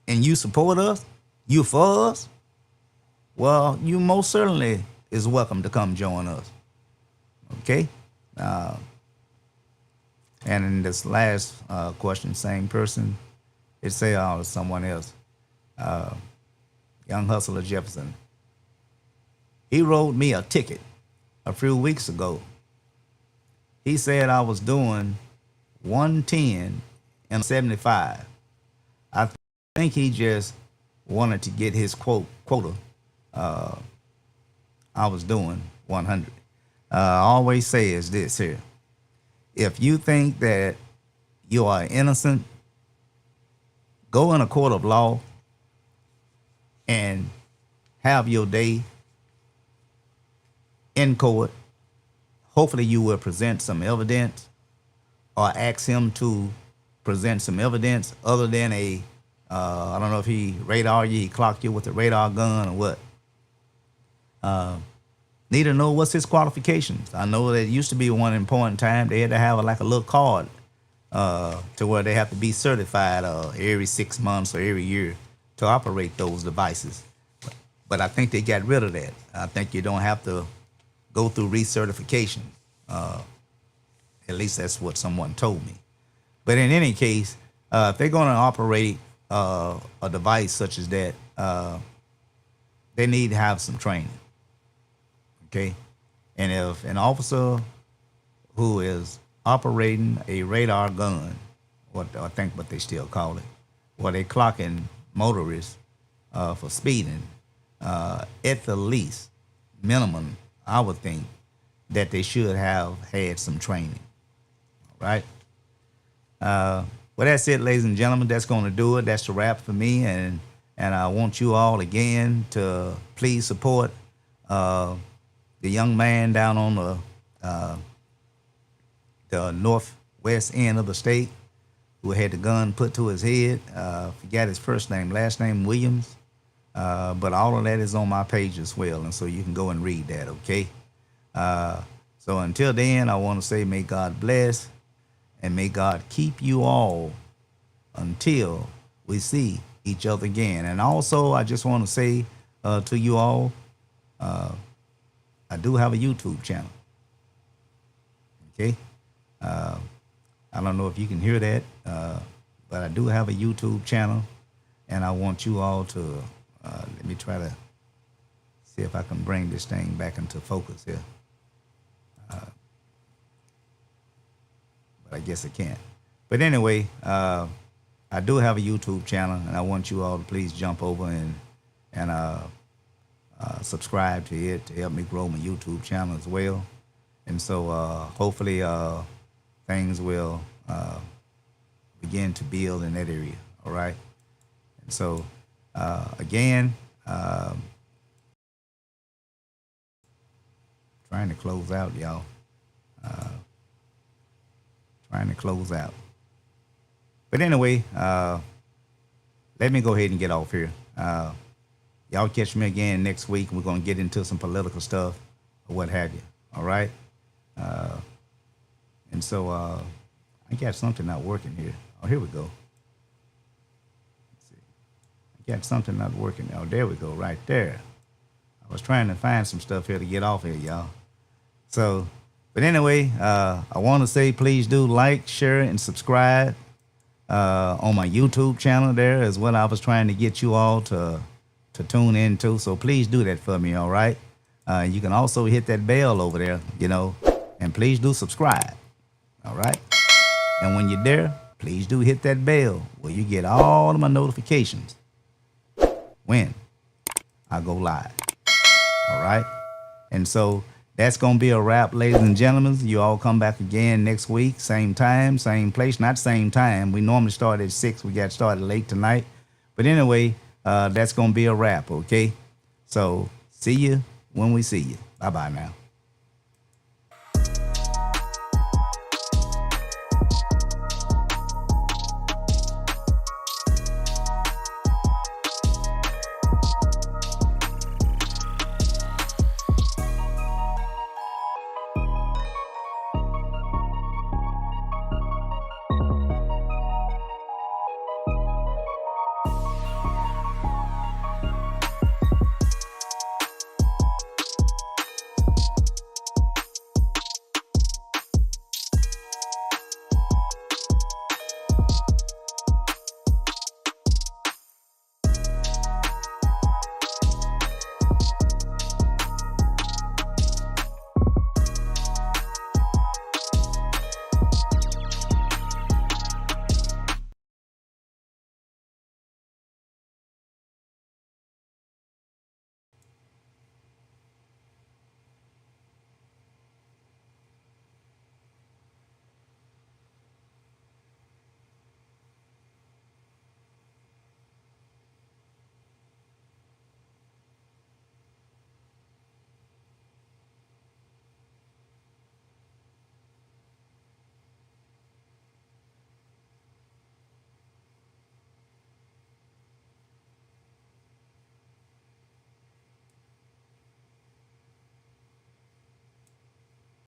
and you support us, you for us. Well, you most certainly is welcome to come join us. Okay? And in this last question, same person, it say someone else. Young Hustler Jefferson. He wrote me a ticket a few weeks ago. He said I was doing 110 and 75. I think he just wanted to get his quota. I was doing 100. I always say is this here. If you think that you are innocent, go in a court of law and have your day in court. Hopefully you will present some evidence or ask him to present some evidence other than I don't know if he clocked you with a radar gun or what. Need to know what's his qualifications. I know that it used to be one important time they had to have a little card to where they have to be certified every 6 months or every year to operate those devices. But I think they got rid of that. I think you don't have to go through recertification. At least that's what someone told me. But in any case, if they're going to operate a device such as that, they need to have some training. Okay? And if an officer who is operating a radar gun, what I think what they still call it, where they clocking motorists for speeding, at the least, minimum, I would think that they should have had some training. All right? Well, that's it, ladies and gentlemen. That's going to do it. That's the wrap for me. And I want you all again to please support the young man down on the northwest end of the state who had the gun put to his head. Forgot his first name, last name Williams. But all of that is on my page as well. And so you can go and read that, okay? So until then, I want to say may God bless and may God keep you all until we see each other again. And also, I just want to say to you all, I do have a YouTube channel. Okay? I don't know if you can hear that, but I do have a YouTube channel, and I want you all to, let me try to see if I can bring this thing back into focus here. But I guess I can't. But anyway, I do have a YouTube channel, and I want you all to please jump over and subscribe to it to help me grow my YouTube channel as well. And so hopefully things will begin to build in that area. All right. And so again, trying to close out, y'all. Trying to close out. But anyway, let me go ahead and get off here. Y'all catch me again next week. We're going to get into some political stuff or what have you. All right? And so I got something not working here. Oh, here we go. Let's see. I got something not working. Oh, there we go, right there. I was trying to find some stuff here to get off here, y'all. So, but anyway, I want to say please do like, share, and subscribe on my YouTube channel. There is what I was trying to get you all to tune into. So please do that for me, all right? You can also hit that bell over there, you know, and please do subscribe, all right? And when you're there, please do hit that bell where you get all of my notifications when I go live. All right. And so that's going to be a wrap, ladies and gentlemen. You all come back again next week. Same time, same place. Not same time. We normally start at 6. We got started late tonight. But anyway, that's going to be a wrap. Okay. So see you when we see you. Bye-bye now.